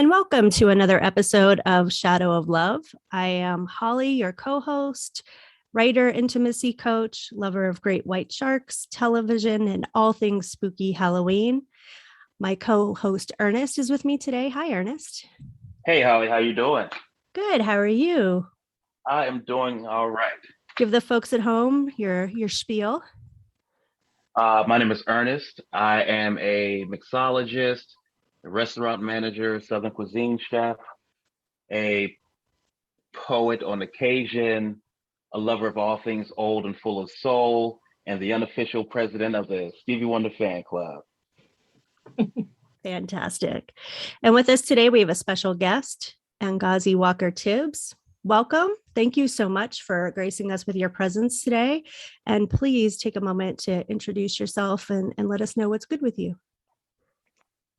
And welcome to another episode of Shadow of Love. I am Holly, your co-host, writer, intimacy coach, lover of great white sharks, television, and all things spooky Halloween. My co-host Ernest is with me today. Hi, Ernest. Hey, Holly, how you doing? Good. How are you? I am doing all right. Give the folks at home your spiel. My name is Ernest. I am a mixologist, a restaurant manager, Southern cuisine chef, a poet on occasion, a lover of all things old and full of soul, and the unofficial president of the Stevie Wonder fan club. Fantastic. And with us today, we have a special guest, Ngozi Walker-Tibbs. Welcome. Thank you so much for gracing us with your presence today. And please take a moment to introduce yourself and let us know what's good with you.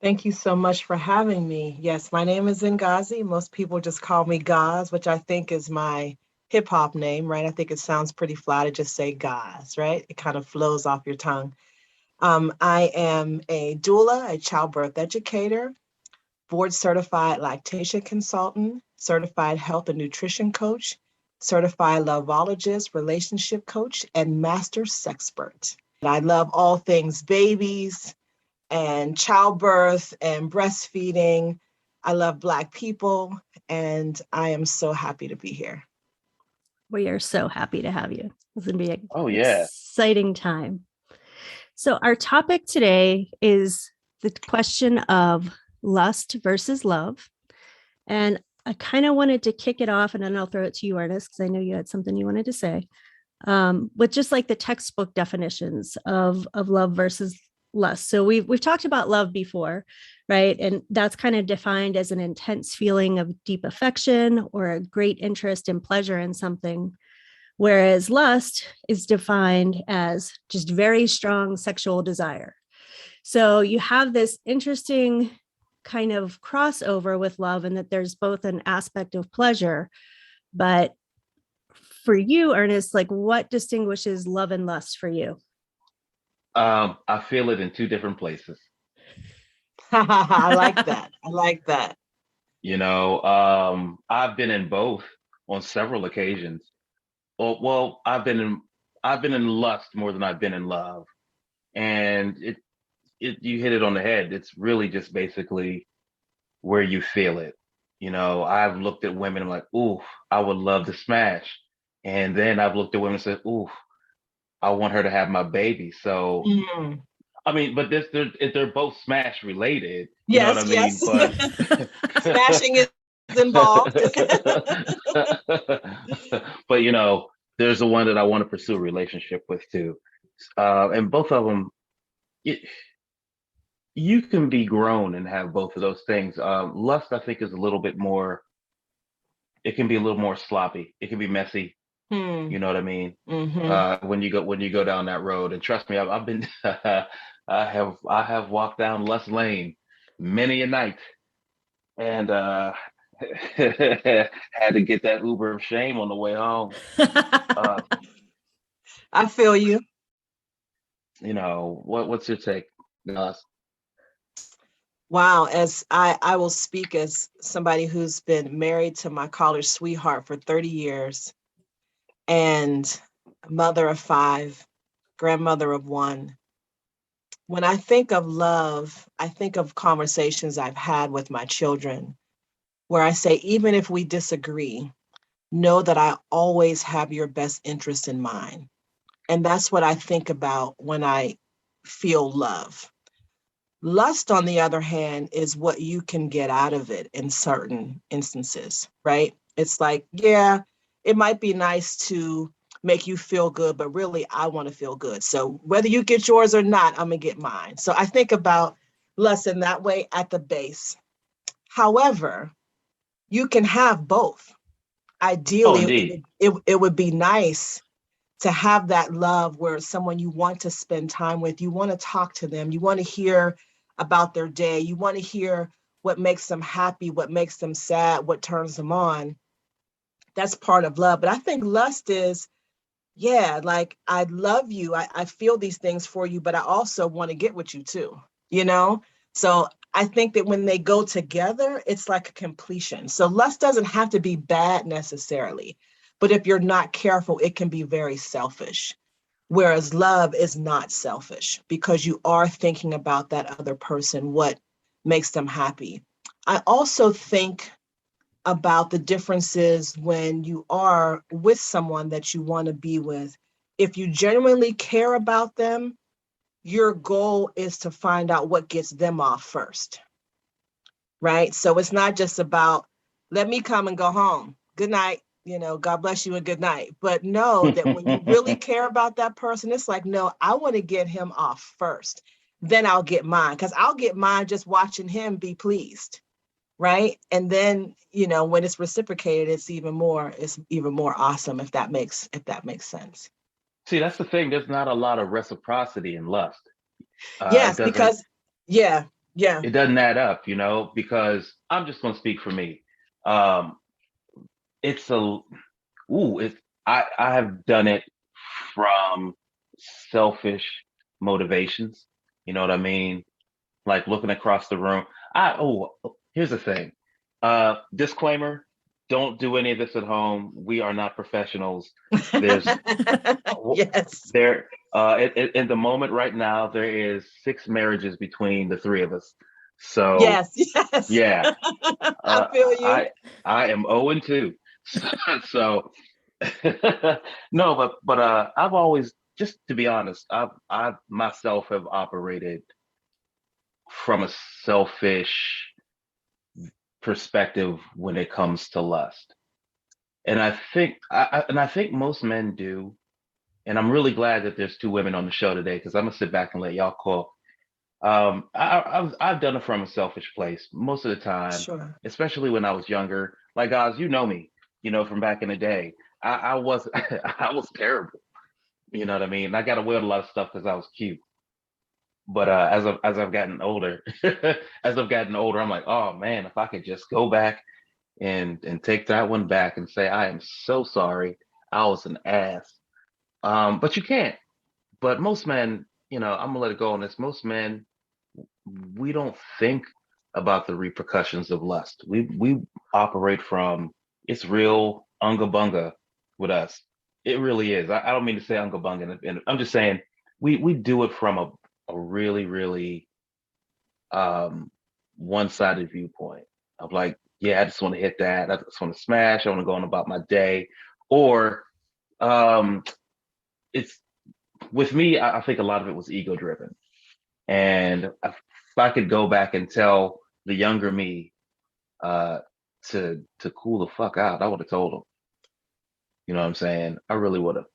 Thank you so much for having me. Yes, my name is Ngozi. Most people just call me Gaz, which I think is my hip hop name, right? I think it sounds pretty fly to just say Gaz, right? It kind of flows off your tongue. I am a doula, a childbirth educator, board certified lactation consultant, certified health and nutrition coach, certified loveologist, relationship coach, and master sexpert. I love all things babies and childbirth and breastfeeding. I love Black people, and I am so happy to be here. We are so happy to have you. It's going to be an yeah. exciting time. So our topic today is the question of lust versus love. And I kind of wanted to kick it off, and then I'll throw it to you, Ernest, because I know you had something you wanted to say, with just like the textbook definitions of love versus lust. So we've talked about love before, right? And that's kind of defined as an intense feeling of deep affection or a great interest and pleasure in something. Whereas lust is defined as just very strong sexual desire. So you have this interesting kind of crossover with love, and that there's both an aspect of pleasure. But for you, Ernest, like what distinguishes love and lust for you? I feel it in two different places. I like that. I like that. You know, I've been in both on several occasions. Well, I've been in lust more than I've been in love, and you hit it on the head. It's really just basically where you feel it. You know, I've looked at women, I'm like, ooh, I would love to smash, and then I've looked at women and said, ooh, I want her to have my baby. So, I mean, but they're both smash related. You know what I mean? But smashing is involved. But you know, there's the one that I want to pursue a relationship with too, and both of them, you can be grown and have both of those things. Lust, I think, is a little bit more. It can be a little more sloppy. It can be messy. You know what I mean? When you go down that road, and trust me, I've been, I have walked down Lust Lane many a night, and had to get that Uber of shame on the way home. I feel you. You know, what's your take, Gus? Wow, as I will speak as somebody who's been married to my college sweetheart for 30 years and mother of 5, grandmother of 1. When I think of love, I think of conversations I've had with my children where I say, even if we disagree, know that I always have your best interest in mind. And that's what I think about when I feel love. Lust, on the other hand, is what you can get out of it in certain instances, right? It's like, yeah, it might be nice to make you feel good, but really I want to feel good. So whether you get yours or not, I'm gonna get mine. So I think about lust in that way at the base. However, you can have both. Ideally, it would be nice to have that love where someone you want to spend time with, you want to talk to them, you want to hear about their day, you want to hear what makes them happy, what makes them sad, what turns them on. That's part of love. But I think lust is, yeah, like I love you, I feel these things for you, but I also want to get with you too, you know? So I think that when they go together, it's like a completion. So lust doesn't have to be bad necessarily, but if you're not careful, it can be very selfish. Whereas love is not selfish because you are thinking about that other person, what makes them happy. I also think about the differences when you are with someone that you want to be with. If you genuinely care about them, your goal is to find out what gets them off first, right? So it's not just about, let me come and go home. Good night. God bless you and good night. But know that when you really care about that person, it's like, no, I want to get him off first. Then I'll get mine, because I'll get mine just watching him be pleased. Right. And then, when it's reciprocated, it's even more awesome, if that makes sense. See, that's the thing. There's not a lot of reciprocity in lust. Yes, because yeah. It doesn't add up, because I'm just going to speak for me. Um, I have done it from selfish motivations. You know what I mean? Like looking across the room. Here's the thing. Disclaimer, don't do any of this at home. We are not professionals. There's yes. There in the moment right now, there is 6 marriages between the 3 of us. So yes. Yeah. I feel you. I am 0-2. So no, but I've always, just to be honest, I myself have operated from a selfish perspective when it comes to lust. And I think most men do. And I'm really glad that there's 2 women on the show today, because I'm gonna sit back and let y'all call. I've done it from a selfish place most of the time, Sure. especially when I was younger. Like, guys, me, from back in the day. I was I was terrible. You know what I mean? I got away with a lot of stuff because I was cute. But as I've gotten older, I'm like, oh man, if I could just go back and take that one back and say, I am so sorry, I was an ass. But you can't. But most men, I'm gonna let it go on this. Most men, we don't think about the repercussions of lust. We operate from, it's real unga bunga with us. It really is. I don't mean to say unga bunga, and I'm just saying we do it from a really, really one-sided viewpoint of like, yeah, I just want to hit that. I just want to smash. I want to go on about my day. Or it's with me, I think a lot of it was ego driven. And if I could go back and tell the younger me to cool the fuck out, I would have told him. You know what I'm saying? I really would have.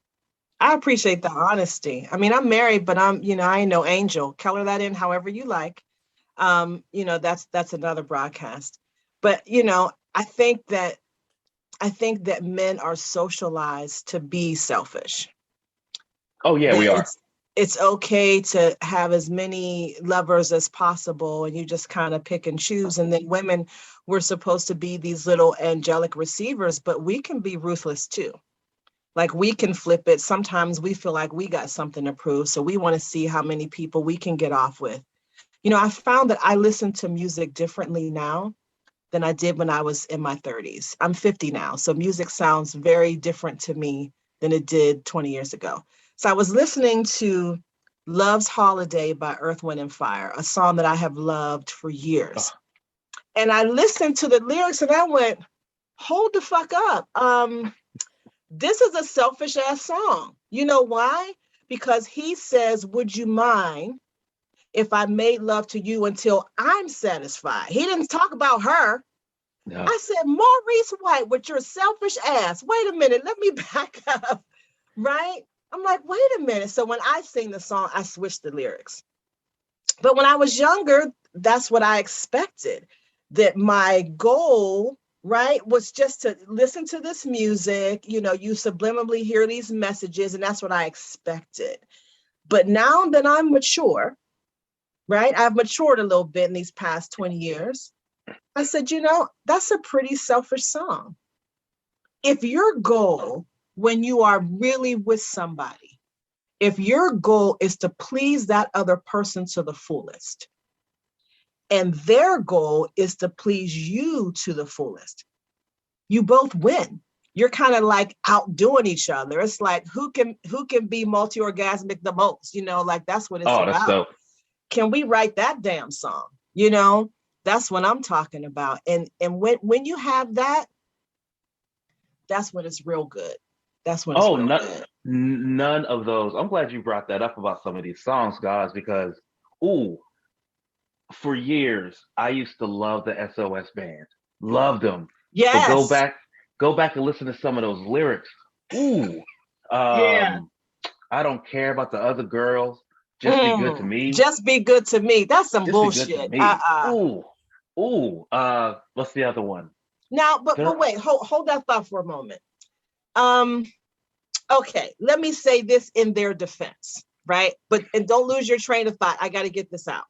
I appreciate the honesty. I mean, I'm married, but I ain't no angel. Color that in however you like. That's another broadcast. But I think that men are socialized to be selfish. Oh yeah, we are. It's okay to have as many lovers as possible, and you just kind of pick and choose. And then women, we're supposed to be these little angelic receivers, but we can be ruthless too. Like, we can flip it. Sometimes we feel like we got something to prove, so we want to see how many people we can get off with. I found that I listen to music differently now than I did when I was in my 30s. I'm 50 now, so music sounds very different to me than it did 20 years ago. So I was listening to Love's Holiday by Earth, Wind and Fire, a song that I have loved for years. And I listened to the lyrics and I went, hold the fuck up. This is a selfish ass song. You know why? Because he says, would you mind if I made love to you until I'm satisfied? He didn't talk about her. No. I said, Maurice White, with your selfish ass. Wait a minute, let me back up. Right? I'm like, wait a minute. So when I sing the song, I switch the lyrics. But when I was younger, that's what I expected. That my goal, right, was just to listen to this music. You subliminally hear these messages, and that's what I expected. But now that I'm mature, right, I've matured a little bit in these past 20 years. I said, that's a pretty selfish song. If your goal, when you are really with somebody, if your goal is to please that other person to the fullest, and their goal is to please you to the fullest. You both win. You're kind of like outdoing each other. It's like who can be multi-orgasmic the most, like that's what it's Oh, that's about. dope. Can we write that damn song? That's what I'm talking about. And when you have that, that's when it's real good. That's when it's real good. None of those. I'm glad you brought that up about some of these songs, guys, because for years I used to love the SOS band. Loved them. Yes. But go back and listen to some of those lyrics. Yeah. I don't care about the other girls. Just be good to me. Just be good to me. That's some Just bullshit. Be good to me. What's the other one? Now, but wait, hold that thought for a moment. Okay, let me say this in their defense, right? And don't lose your train of thought. I got to get this out.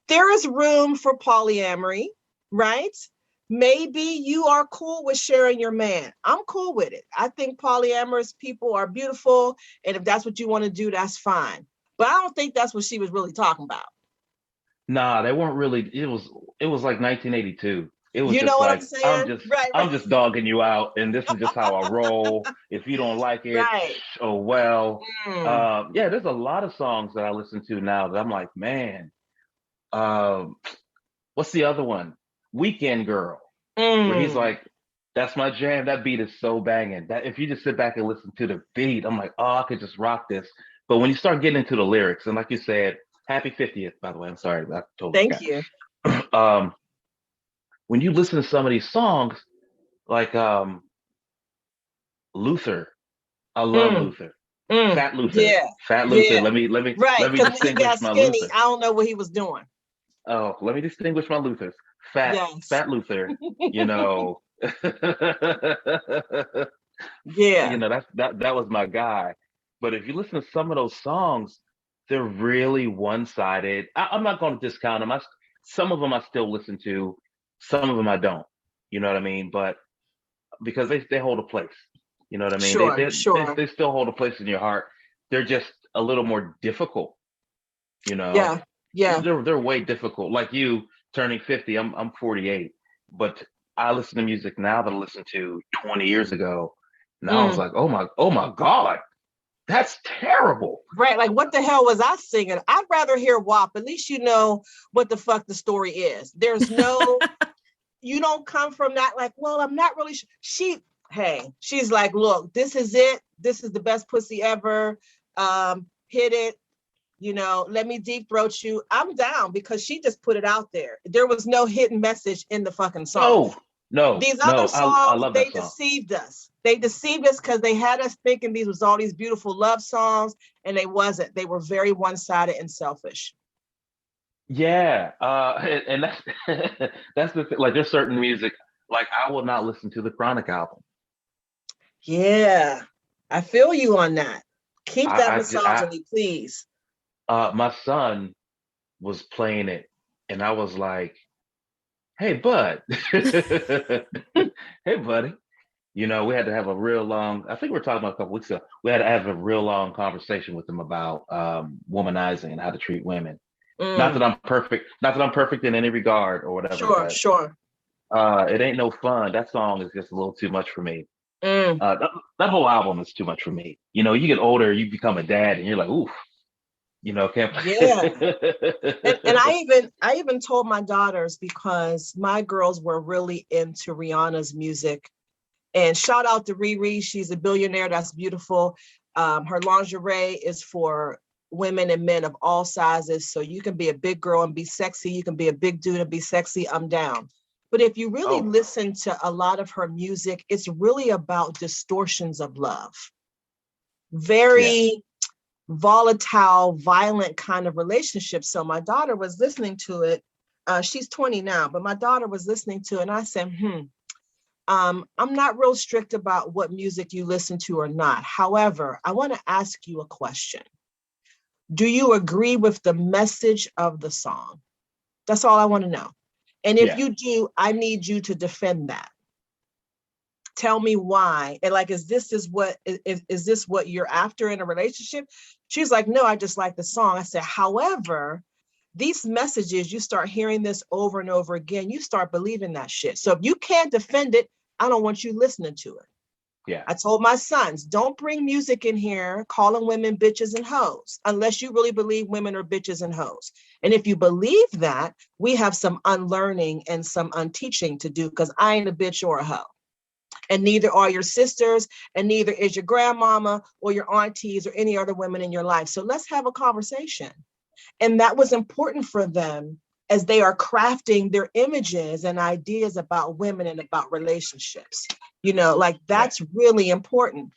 There is room for polyamory, right? Maybe you are cool with sharing your man. I'm cool with it. I think polyamorous people are beautiful. And if that's what you want to do, that's fine. But I don't think that's what she was really talking about. Nah, they weren't really. It was like 1982. It was you just know what like I'm saying? I'm just dogging you out, and this is just how I roll. If you don't like it, right. Oh well. Yeah, there's a lot of songs that I listen to now that I'm like, man. What's the other one? Weekend Girl, where he's like, that's my jam. That beat is so banging. That if you just sit back and listen to the beat, I'm like, oh, I could just rock this. But when you start getting into the lyrics, and like you said, happy 50th, by the way. I'm sorry, I totally Thank you. When you listen to some of these songs, like Luther, I love Luther. Fat Luther. Yeah. Fat Luther. Yeah. Let me right. Because when he got skinny, Luther. I don't know what he was doing. Oh, let me distinguish my Luthers. Fat Luther, Yeah. That was my guy. But if you listen to some of those songs, they're really one-sided. I'm not going to discount them. Some of them I still listen to, some of them I don't. You know what I mean? But because they hold a place. You know what I mean? Sure. They still hold a place in your heart. They're just a little more difficult. Yeah. They're way difficult. Like you turning 50, I'm 48, but I listen to music now that I listened to 20 years ago. Now I was like, oh my God, that's terrible. Right. Like, what the hell was I singing? I'd rather hear WAP. At least you know what the fuck the story is. There's no, you don't come from that like, well, I'm not really she's like, look, this is it. This is the best pussy ever. Hit it. Let me deep throat you. I'm down because she just put it out there. There was no hidden message in the fucking song. No. These other songs, I love they that song. deceived us. They deceived us because they had us thinking these was all these beautiful love songs, and they wasn't. They were very one-sided and selfish. Yeah, and that's that's the thing. Like, there's certain music, like I will not listen to the Chronic album. Yeah, I feel you on that. Keep that misogyny, please. My son was playing it, and I was like, "Hey, bud, hey, buddy." We had to have a real long. I think we were talking about a couple weeks ago. We had to have a real long conversation with him about womanizing and how to treat women. Not that I'm perfect. Not that I'm perfect in any regard or whatever. Sure. It ain't no fun. That song is just a little too much for me. That whole album is too much for me. You get older, you become a dad, and you're like, oof. Can't. Yeah. and I even told my daughters, because my girls were really into Rihanna's music. And shout out to Riri. She's a billionaire. That's beautiful. Her lingerie is for women and men of all sizes. So you can be a big girl and be sexy. You can be a big dude and be sexy. I'm down. But if you really listen to a lot of her music, it's really about distortions of love. Very volatile, violent kind of relationship. So my daughter was listening to it. She's 20 now, but my daughter was listening to it, and I said, I'm not real strict about what music you listen to or not. However, I want to ask you a question. Do you agree with the message of the song? That's all I want to know. And if you do, I need you to defend that. Tell me why. And like, is this what you're after in a relationship? She's like, no, I just like the song. I said, however, these messages, you start hearing this over and over again, you start believing that shit. So if you can't defend it, I don't want you listening to it. Yeah. I told my sons, don't bring music in here calling women bitches and hoes unless you really believe women are bitches and hoes. And if you believe that, we have some unlearning and some unteaching to do, because I ain't a bitch or a hoe. And neither are your sisters, and neither is your grandmama or your aunties or any other women in your life. So let's have a conversation. And that was important for them as they are crafting their images and ideas about women and about relationships. You know, like that's really important.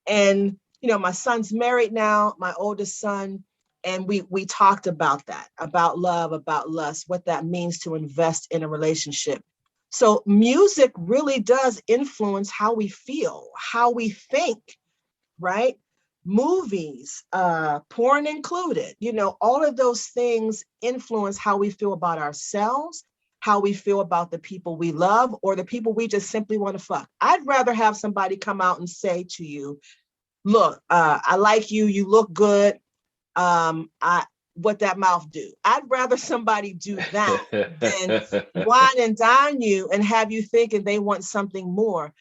And, you know, my son's married now, my oldest son, and we talked about that, about love, about lust, what that means to invest in a relationship. So music really does influence how we feel, how we think, right? Movies, porn included, you know, all of those things influence how we feel about ourselves, how we feel about the people we love, or the people we just simply want to fuck. I'd rather have somebody come out and say to you, look, I like you, you look good. What that mouth do? I'd rather somebody do that than wine and dine you and have you thinking they want something more.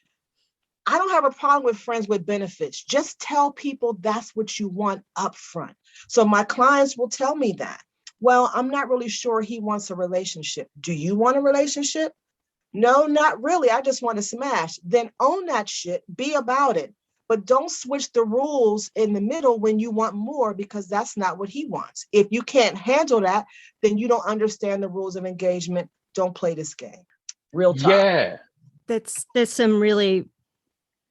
I don't have a problem with friends with benefits. Just tell people that's what you want up front. So my clients will tell me that. Well, I'm not really sure he wants a relationship. Do you want a relationship? No, not really. I just want to smash. Then own that shit, be about it. But don't switch the rules in the middle when you want more, because that's not what he wants. If you can't handle that, then you don't understand the rules of engagement. Don't play this game. Real talk. Yeah. That's some really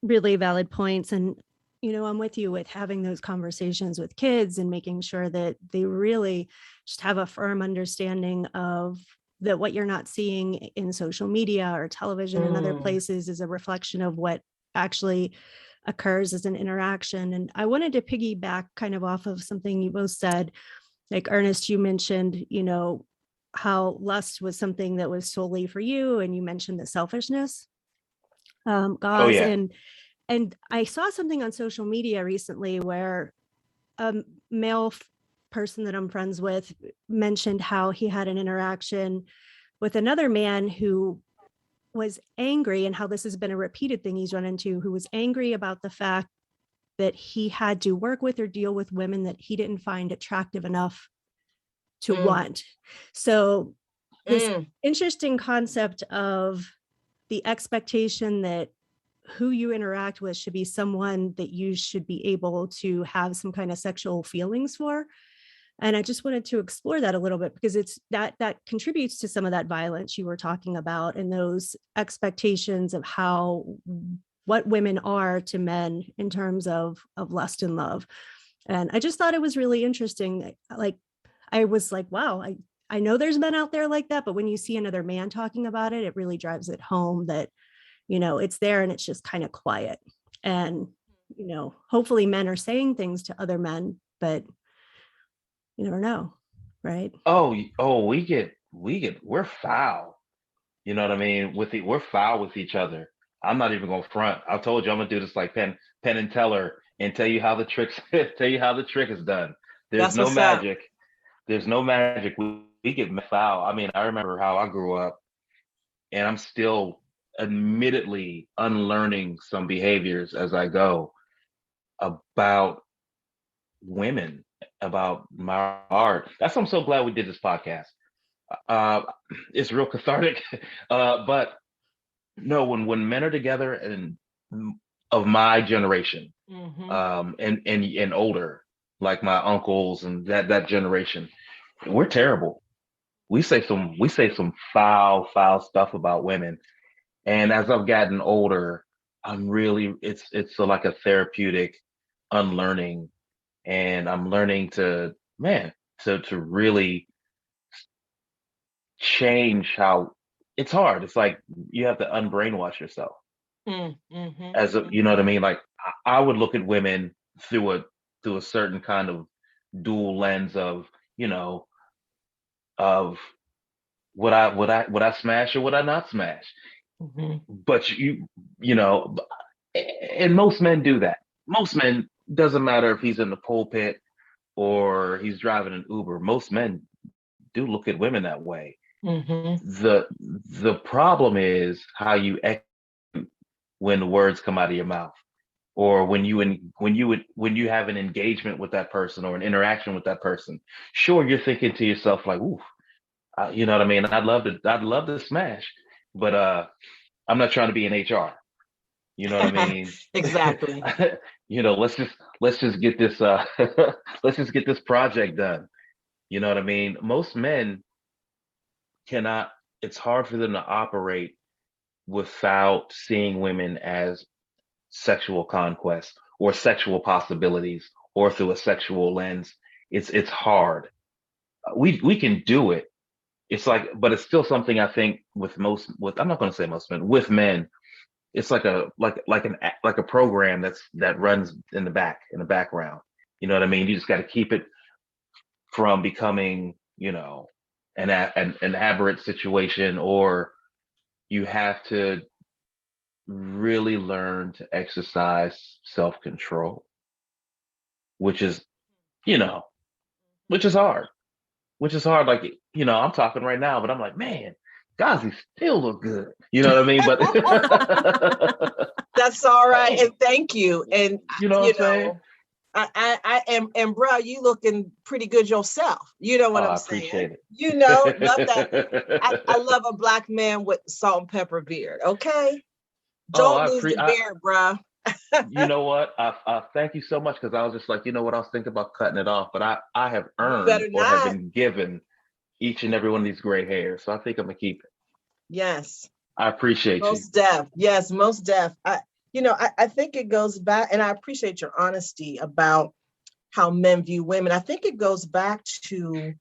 valid points. And, you know, I'm with you with having those conversations with kids and making sure that they really just have a firm understanding of that what you're not seeing in social media or television and other places is a reflection of what actually occurs as an interaction. And I wanted to piggyback kind of off of something you both said. Like Ernest, you mentioned, you know, how lust was something that was solely for you, and you mentioned the selfishness. And I saw something on social media recently where a male person that I'm friends with mentioned how he had an interaction with another man who was angry, and how this has been a repeated thing he's run into, who was angry about the fact that he had to work with or deal with women that he didn't find attractive enough to want. So this interesting concept of the expectation that who you interact with should be someone that you should be able to have some kind of sexual feelings for. And I just wanted to explore that a little bit, because it's that contributes to some of that violence you were talking about, and those expectations of what women are to men in terms of lust and love. And I just thought it was really interesting. Like, I was like, wow, I know there's men out there like that, but when you see another man talking about it, it really drives it home that, you know, it's there and it's just kind of quiet. And, you know, hopefully men are saying things to other men, but you never know, right? We're foul. You know what I mean? We're foul with each other. I'm not even gonna front. I told you I'm gonna do this like Penn and Teller and tell you how the trick is done. There's no magic. There's no magic. We get foul. I mean, I remember how I grew up, and I'm still admittedly unlearning some behaviors as I go about women, about my art. That's why I'm so glad we did this podcast. It's real cathartic. But no, when men are together and of my generation, and older, like my uncles and that generation, we're terrible. We say some foul stuff about women. And as I've gotten older, I'm really it's like a therapeutic unlearning, and I'm learning to really change how it's hard. It's like you have to unbrainwash yourself. As a, you know what I mean? Like I would look at women through a certain kind of dual lens of, you know, of would I smash or would I not smash? But you know, and most men do that. Most men, doesn't matter if he's in the pulpit or he's driving an Uber. Most men do look at women that way. Mm-hmm. The problem is how you when the words come out of your mouth, or when you have an engagement with that person or an interaction with that person. Sure, you're thinking to yourself like, "Ooh, you know what I mean? I'd love to smash, but I'm not trying to be in HR. You know what I mean? Exactly. Let's just get this let's just get this project done. You know what I mean? Most men cannot. It's hard for them to operate without seeing women as sexual conquest or sexual possibilities or through a sexual lens. It's hard. We can do it. It's like, but it's still something I think with I'm not going to say most men, with men, it's like like a program that runs in the background. You know what I mean? You just got to keep it from becoming, an aberrant situation, or you have to really learn to exercise self-control, which is, you know, which is hard. Which is hard. Like, I'm talking right now, but I'm like, man, Gazi still look good. You know what I mean? But That's all right. And thank you. And you know what I'm saying? I am, and bro, you looking pretty good yourself. You know what Oh, I'm I saying? appreciate it. Love that. I love a black man with salt and pepper beard. Okay. Oh, Don't lose the beard, bro. you know what? I thank you so much, because I was just like, you know what? I was thinking about cutting it off, but I have You earned better or have not. been given each and every one of these gray hairs. So I think I'm gonna keep it. Yes. I appreciate you. Most deaf. Yes, most deaf. I think it goes back, and I appreciate your honesty about how men view women. I think it goes back to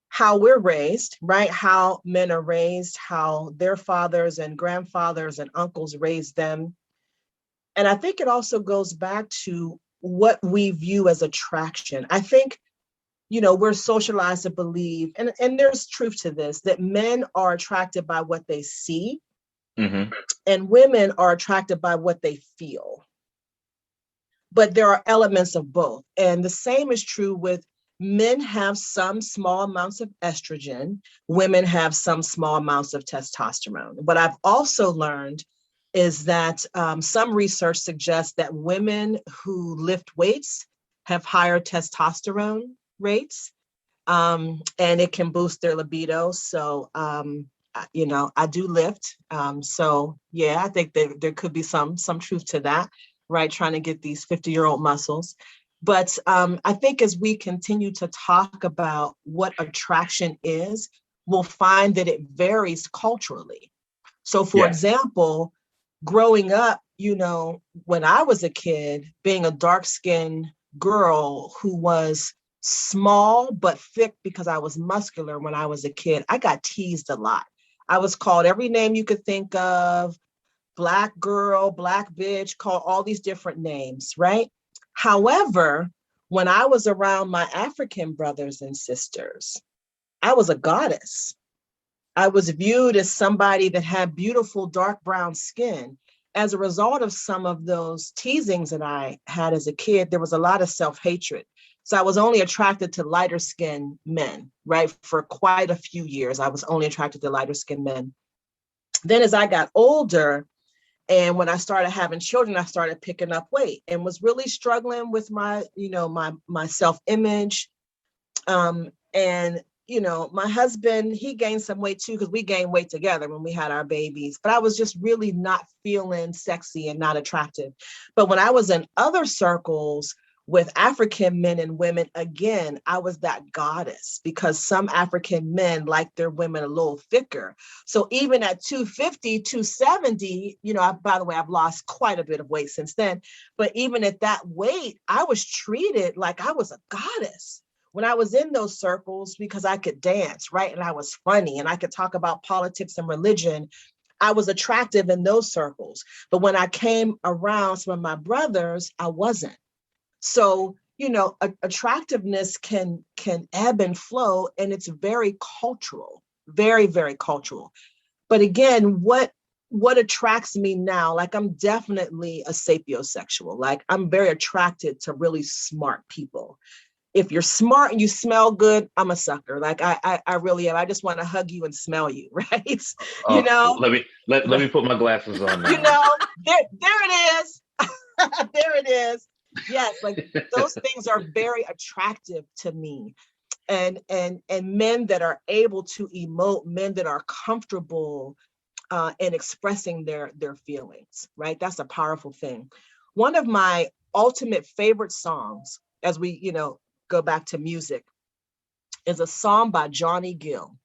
how we're raised, right? How men are raised, how their fathers and grandfathers and uncles raised them. And I think it also goes back to what we view as attraction. I think, we're socialized to believe, and there's truth to this, that men are attracted by what they see, Mm-hmm. and women are attracted by what they feel. But there are elements of both. And the same is true with men have some small amounts of estrogen, women have some small amounts of testosterone. What I've also learned is that some research suggests that women who lift weights have higher testosterone rates, and it can boost their libido. So, I do lift. So yeah, I think there could be some truth to that, right? Trying to get these 50-year-old muscles. But I think as we continue to talk about what attraction is, we'll find that it varies culturally. So for Yes. example, growing up, when I was a kid, being a dark-skinned girl who was small but thick because I was muscular when I was a kid, I got teased a lot. I was called every name you could think of, black girl, black bitch, called all these different names, right? However, when I was around my African brothers and sisters, I was a goddess. I was viewed as somebody that had beautiful dark brown skin. As a result of some of those teasings that I had as a kid, there was a lot of self-hatred. So I was only attracted to lighter skinned men, right? For quite a few years, I was only attracted to lighter skinned men. Then as I got older, and when I started having children, I started picking up weight and was really struggling with my self-image. And my husband, he gained some weight too, because we gained weight together when we had our babies. But I was just really not feeling sexy and not attractive. But when I was in other circles with African men and women, again, I was that goddess, because some African men like their women a little thicker. So even at 250, 270, by the way, I've lost quite a bit of weight since then. But even at that weight, I was treated like I was a goddess when I was in those circles, because I could dance, right? And I was funny and I could talk about politics and religion. I was attractive in those circles. But when I came around some of my brothers, I wasn't. So, attractiveness can ebb and flow, and it's very cultural, very, very cultural. But again, what attracts me now, like I'm definitely a sapiosexual, like I'm very attracted to really smart people. if you're smart and you smell good, I'm a sucker. Like I really am. I just want to hug you and smell you, right? You know, let me put my glasses on now. you know, there it is. There it is. Yes, like those things are very attractive to me. And men that are able to emote, men that are comfortable in expressing their feelings, right? That's a powerful thing. One of my ultimate favorite songs, as we, you know, go back to music, is a song by Johnny Gill.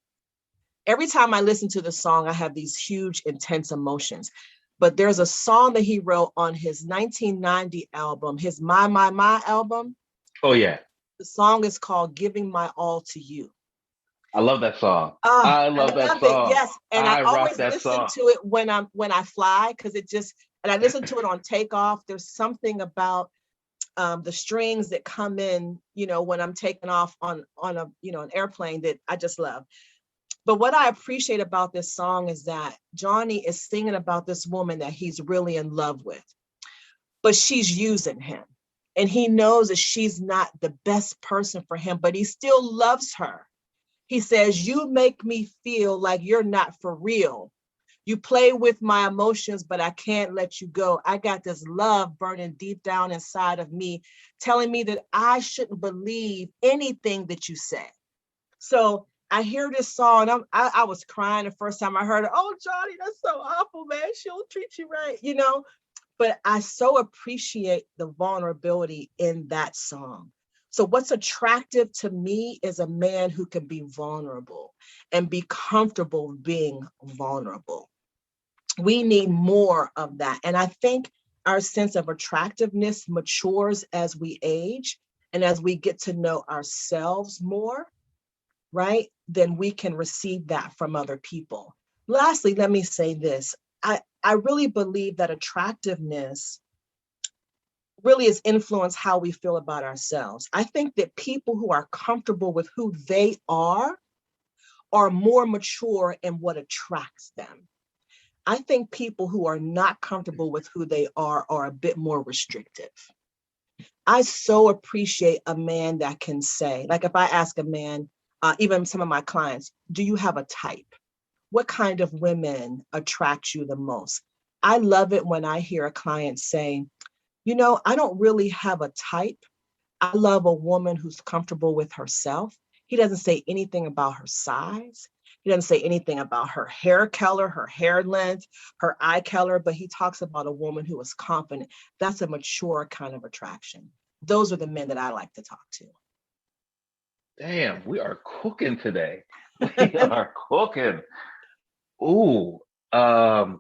Every time I listen to the song, I have these huge, intense emotions. But there's a song that he wrote on his 1990 album, his My album. Oh, yeah. The song is called Giving My All to You. I love that song. Oh, I love that song. it. Yes. And I always that listen song. to it when I fly, because it just, and I listen to it on takeoff. There's something about the strings that come in, you know, when I'm taking off on a, you know, an airplane that I just love. But what I appreciate about this song is that Johnny is singing about this woman that he's really in love with, but she's using him. And he knows that she's not the best person for him, but he still loves her. He says, you make me feel like you're not for real. You play with my emotions, but I can't let you go. I got this love burning deep down inside of me, telling me that I shouldn't believe anything that you say. So I hear this song, and I was crying the first time I heard it. Oh, Johnny, that's so awful, man. She don't treat you right, you know? But I so appreciate the vulnerability in that song. So what's attractive to me is a man who can be vulnerable and be comfortable being vulnerable. We need more of that. And I think our sense of attractiveness matures as we age and as we get to know ourselves more, right? Then we can receive that from other people. Lastly, let me say this. I really believe that attractiveness really is influence how we feel about ourselves. I think that people who are comfortable with who they are more mature in what attracts them. I think people who are not comfortable with who they are a bit more restrictive. I so appreciate a man that can say, like if I ask a man, even some of my clients, do you have a type? What kind of women attract you the most? I love it when I hear a client say, you know, I don't really have a type. I love a woman who's comfortable with herself. He doesn't say anything about her size. He doesn't say anything about her hair color, her hair length, her eye color, but he talks about a woman who is confident. That's a mature kind of attraction. Those are the men that I like to talk to. Damn, we are cooking today. We are cooking. Ooh, as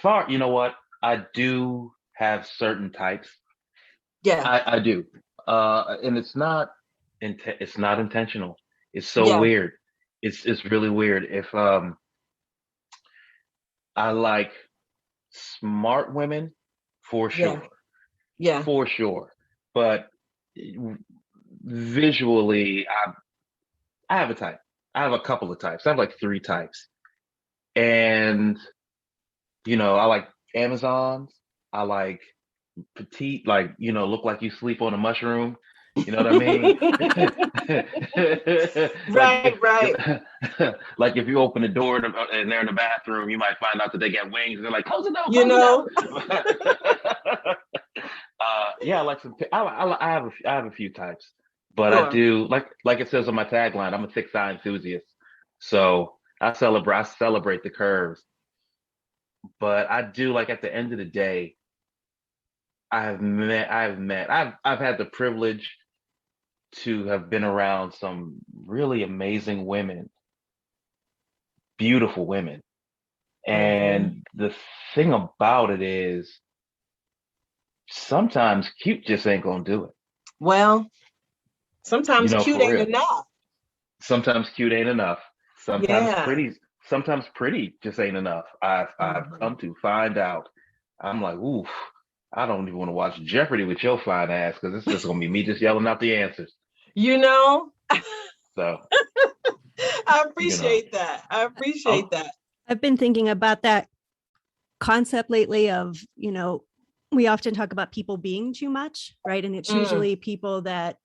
far, you know what? I do have certain types. Yeah. I do. And it's not intentional. It's so Yeah. weird. It's really weird. If I like smart women for Yeah. sure. Yeah. For sure. But visually, I have a type. I have a couple of types. I have like 3 types. And you know, I like Amazons. I like petite, like, you know, look like you sleep on a mushroom. You know what I mean? Right, right. Like if you open the door and they're in the bathroom, you might find out that they got wings. They're like, close it down, You know? Yeah, like some. I have a few types, but I Sure. do like it says on my tagline. I'm a 6'eye enthusiast, so I celebrate the curves. But I do like at the end of the day, I've had the privilege to have been around some really amazing women, beautiful women. And the thing about it is sometimes cute just ain't gonna do it. Well, You sometimes know, cute for ain't real. enough. Sometimes cute ain't enough. Yeah. Sometimes pretty just ain't enough. I've Mhm. come to find out. I'm like, oof, I don't even want to watch Jeopardy with your fine ass because it's just gonna be me just yelling out the answers. You know? So, I you know. appreciate that. I appreciate Oh, that. I've been thinking about that concept lately of, you know, we often talk about people being too much, right? And it's Mm, usually people that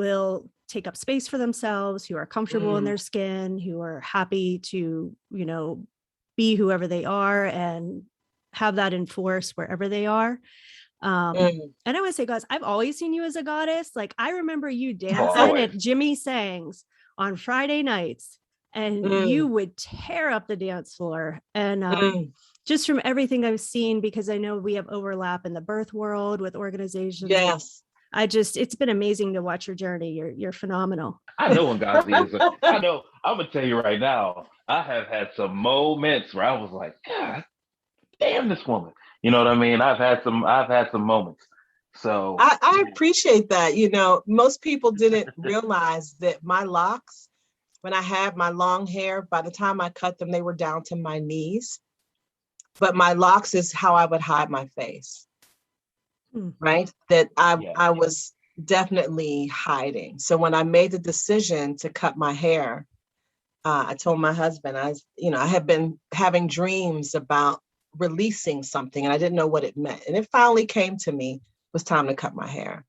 will take up space for themselves, who are comfortable in their skin, who are happy to, be whoever they are and have that enforced wherever they are. And I would say, guys, I've always seen you as a goddess. Like, I remember you dancing at Jimmy Sang's on Friday nights, and you would tear up the dance floor. And just from everything I've seen, because I know we have overlap in the birth world with organizations. Yes. It's been amazing to watch your journey. You're phenomenal. I know Ngozi is. I know. I'm gonna tell you right now. I have had some moments where I was like, God damn, this woman. You know what I mean? I've had some moments. So I appreciate that. Most people didn't realize that my locks, when I had my long hair, by the time I cut them, they were down to my knees. But my locks is how I would hide my face. Right? That I was definitely hiding. So when I made the decision to cut my hair, I told my husband, I had been having dreams about releasing something and I didn't know what it meant. And it finally came to me. It was time to cut my hair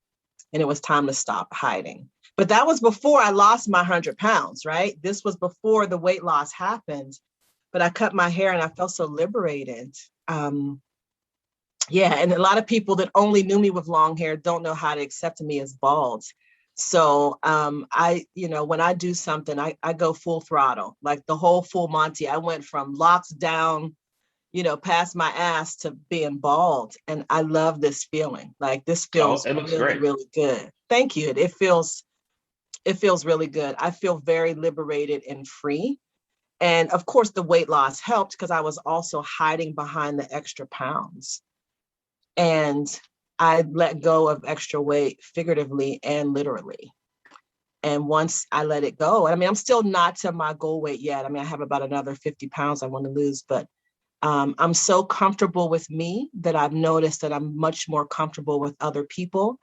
and it was time to stop hiding. But that was before I lost my 100 pounds, right? This was before the weight loss happened. But I cut my hair and I felt so liberated. And a lot of people that only knew me with long hair don't know how to accept me as bald. So when I do something, I go full throttle, like the whole full Monty. I went from locks down, past my ass to being bald. And I love this feeling. Like this feels really, great. really good. Thank you. It feels really good. I feel very liberated and free. And of course, the weight loss helped because I was also hiding behind the extra pounds. And I let go of extra weight figuratively and literally. And once I let it go, I'm still not to my goal weight yet. I have about another 50 pounds I want to lose, but I'm so comfortable with me that I've noticed that I'm much more comfortable with other people.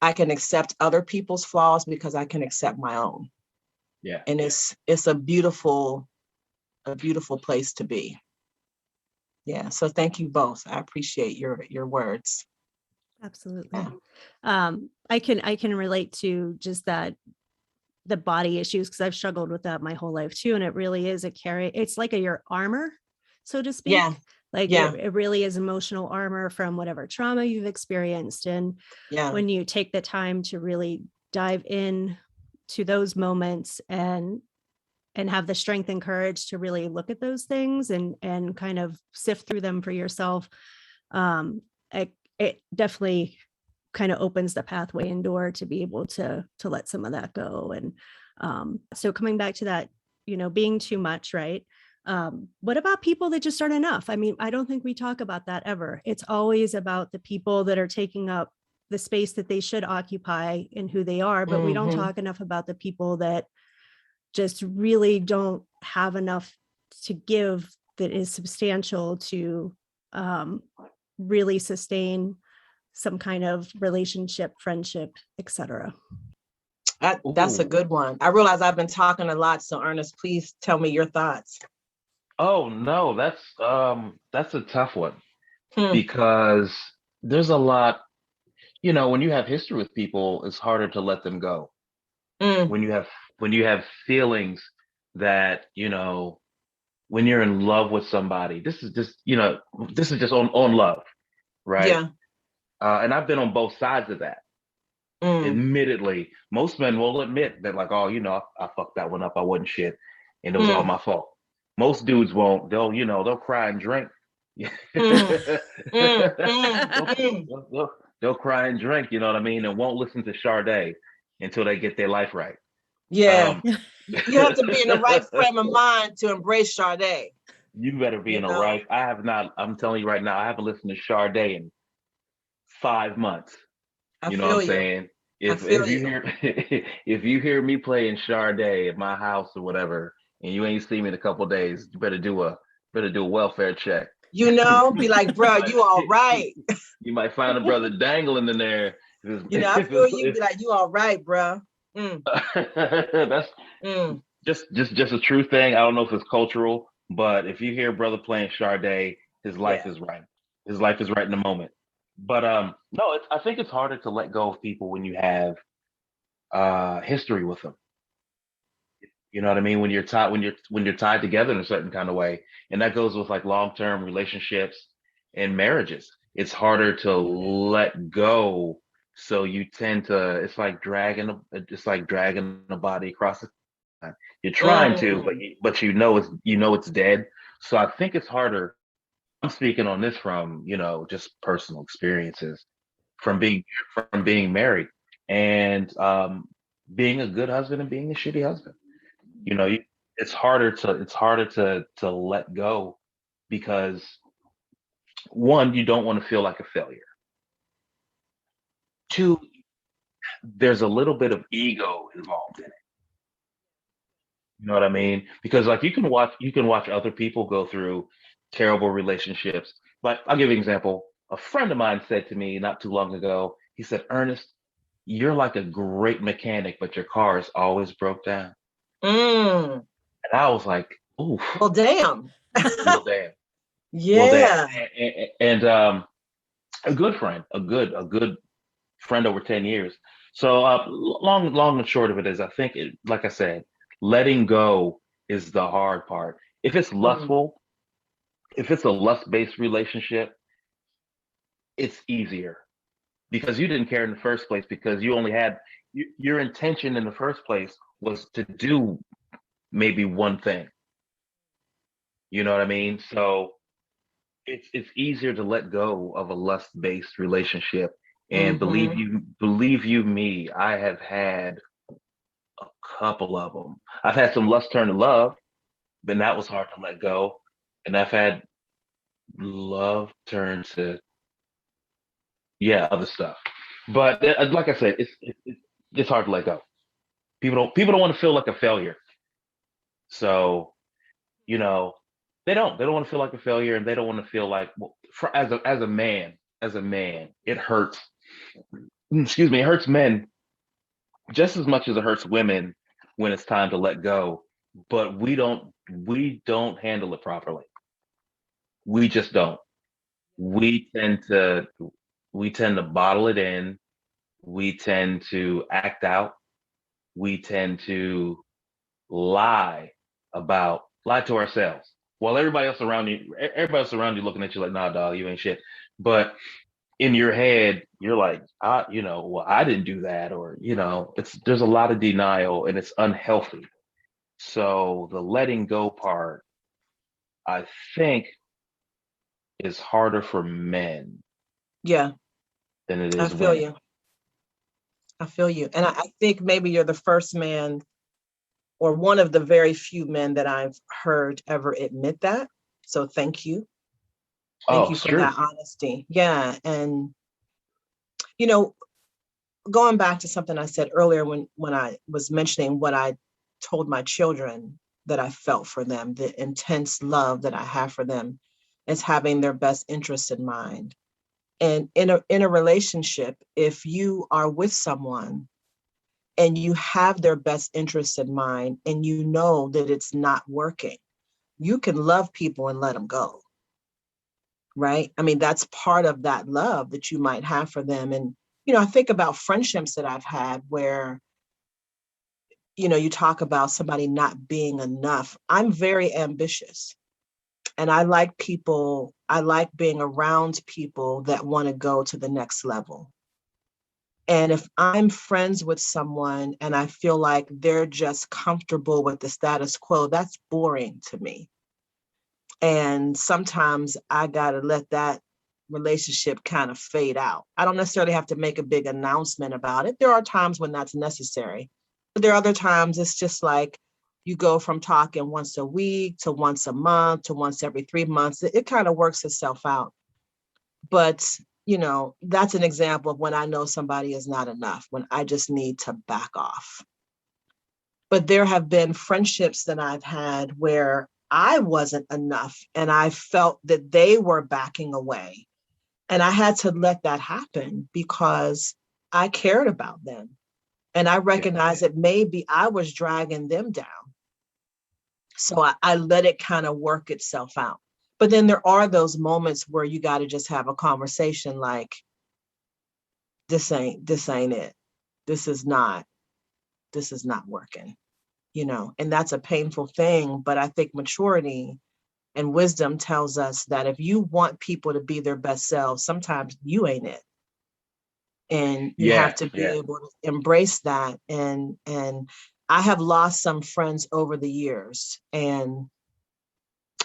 I can accept other people's flaws because I can accept my own. Yeah. And it's a beautiful place to be. Yeah. So thank you both. I appreciate your words. Absolutely. Yeah. I can relate to just that, the body issues, because I've struggled with that my whole life too. And it really is it's like your armor, so to speak. Yeah. Like it really is emotional armor from whatever trauma you've experienced. And when you take the time to really dive in to those moments and have the strength and courage to really look at those things and kind of sift through them for yourself, it definitely kind of opens the pathway and door to be able to let some of that go. And so coming back to that, being too much, right? What about people that just aren't enough? I don't think we talk about that ever. It's always about the people that are taking up the space that they should occupy in who they are, but we don't talk enough about the people that just really don't have enough to give that is substantial to really sustain some kind of relationship, friendship, etc. That's a good one. I realize I've been talking a lot, so Ernest, please tell me your thoughts. Oh no, that's a tough one because there's a lot, when you have history with people, it's harder to let them go. When you have feelings that, when you're in love with somebody, this is just on love, right? Yeah. And I've been on both sides of that. Admittedly, most men will admit that, like, oh, I fucked that one up. I wasn't shit, and it was all my fault. Most dudes won't. They'll cry and drink. They'll cry and drink. You know what I mean? And won't listen to Sade until they get their life right. Yeah. You have to be in the right frame of mind to embrace Sade. You better be in the right. I have not. I'm telling you right now, I haven't listened to Sade in 5 months. You know what I'm saying? If you hear me playing Sade at my house or whatever, and you ain't seen me in a couple of days, you better do a welfare check. Be like, bro, you all right? You might find a brother dangling in there. I feel you. Be like, you all right, bro? That's just a true thing. I don't know if it's cultural, but if you hear a brother playing Sade, his life is right. His life is right in the moment. But no, I think it's harder to let go of people when you have history with them. You know what I mean? When you're tied, when you're tied together in a certain kind of way, and that goes with like long-term relationships and marriages. It's harder to let go, so you tend to. It's like dragging a body across the time. You're trying to, Mm, but you know it's dead. So I think it's harder. I'm speaking on this from just personal experiences from being married and being a good husband and being a shitty husband. You know, it's harder to let go because one, you don't want to feel like a failure. Two, there's a little bit of ego involved in it. You know what I mean? Because like you can watch other people go through terrible relationships. Like I'll give you an example. A friend of mine said to me not too long ago, he said, Ernest, you're like a great mechanic, but your car is always broke down. mm. And I was like, oof, Well, damn. well damn. Well damn. Yeah. And a good friend, a good friend over 10 years. So long and short of it is like I said, letting go is the hard part. If it's Mm, lustful, if it's a lust-based relationship, it's easier because you didn't care in the first place because you only had your intention in the first place was to do maybe one thing. You know what I mean? So it's easier to let go of a lust-based relationship. And mm-hmm. believe you me, I have had a couple of them. I've had some lust turn to love, but that was hard to let go. And I've had love turn to other stuff. But like I said, it's hard to let go. People don't want to feel like a failure. So you know they don't want to feel like a failure, and they don't want to feel like as a man, it hurts. Excuse me, it hurts men just as much as it hurts women when it's time to let go. But we don't handle it properly. We just don't. We tend to we tend to bottle it in. We tend to act out. We tend to lie lie to ourselves. While everybody else around you looking at you like, nah, dog, you ain't shit. But in your head, you're like, well, I didn't do that, or there's a lot of denial and it's unhealthy. So the letting go part, I think, is harder for men Yeah, than it I is feel women. you. I feel you. And I think maybe you're the first man or one of the very few men that I've heard ever admit that. So thank you. Thank Oh, you it's for true. that honesty. Yeah. And, you know, going back to something I said earlier when I was mentioning what I told my children that I felt for them, the intense love that I have for them is having their best interest in mind. And in a relationship, if you are with someone and you have their best interest in mind and you know that it's not working, you can love people and let them go. Right? I mean, that's part of that love that you might have for them. And, I think about friendships that I've had where, you talk about somebody not being enough. I'm very ambitious and I like being around people that want to go to the next level. And if I'm friends with someone and I feel like they're just comfortable with the status quo, that's boring to me. And sometimes I got to let that relationship kind of fade out. I don't necessarily have to make a big announcement about it. There are times when that's necessary, but there are other times it's just like you go from talking once a week to once a month to once every 3 months. It kind of works itself out. But, that's an example of when I know somebody is not enough, when I just need to back off. But there have been friendships that I've had where I wasn't enough and I felt that they were backing away. And I had to let that happen because I cared about them. And I Yeah. recognized that maybe I was dragging them down. So I let it kind of work itself out. But then there are those moments where you got to just have a conversation like, this ain't it. This is not. this is not working, and that's a painful thing. But I think maturity and wisdom tells us that if you want people to be their best selves, sometimes you ain't it. And you have to be able to embrace that. And I have lost some friends over the years, and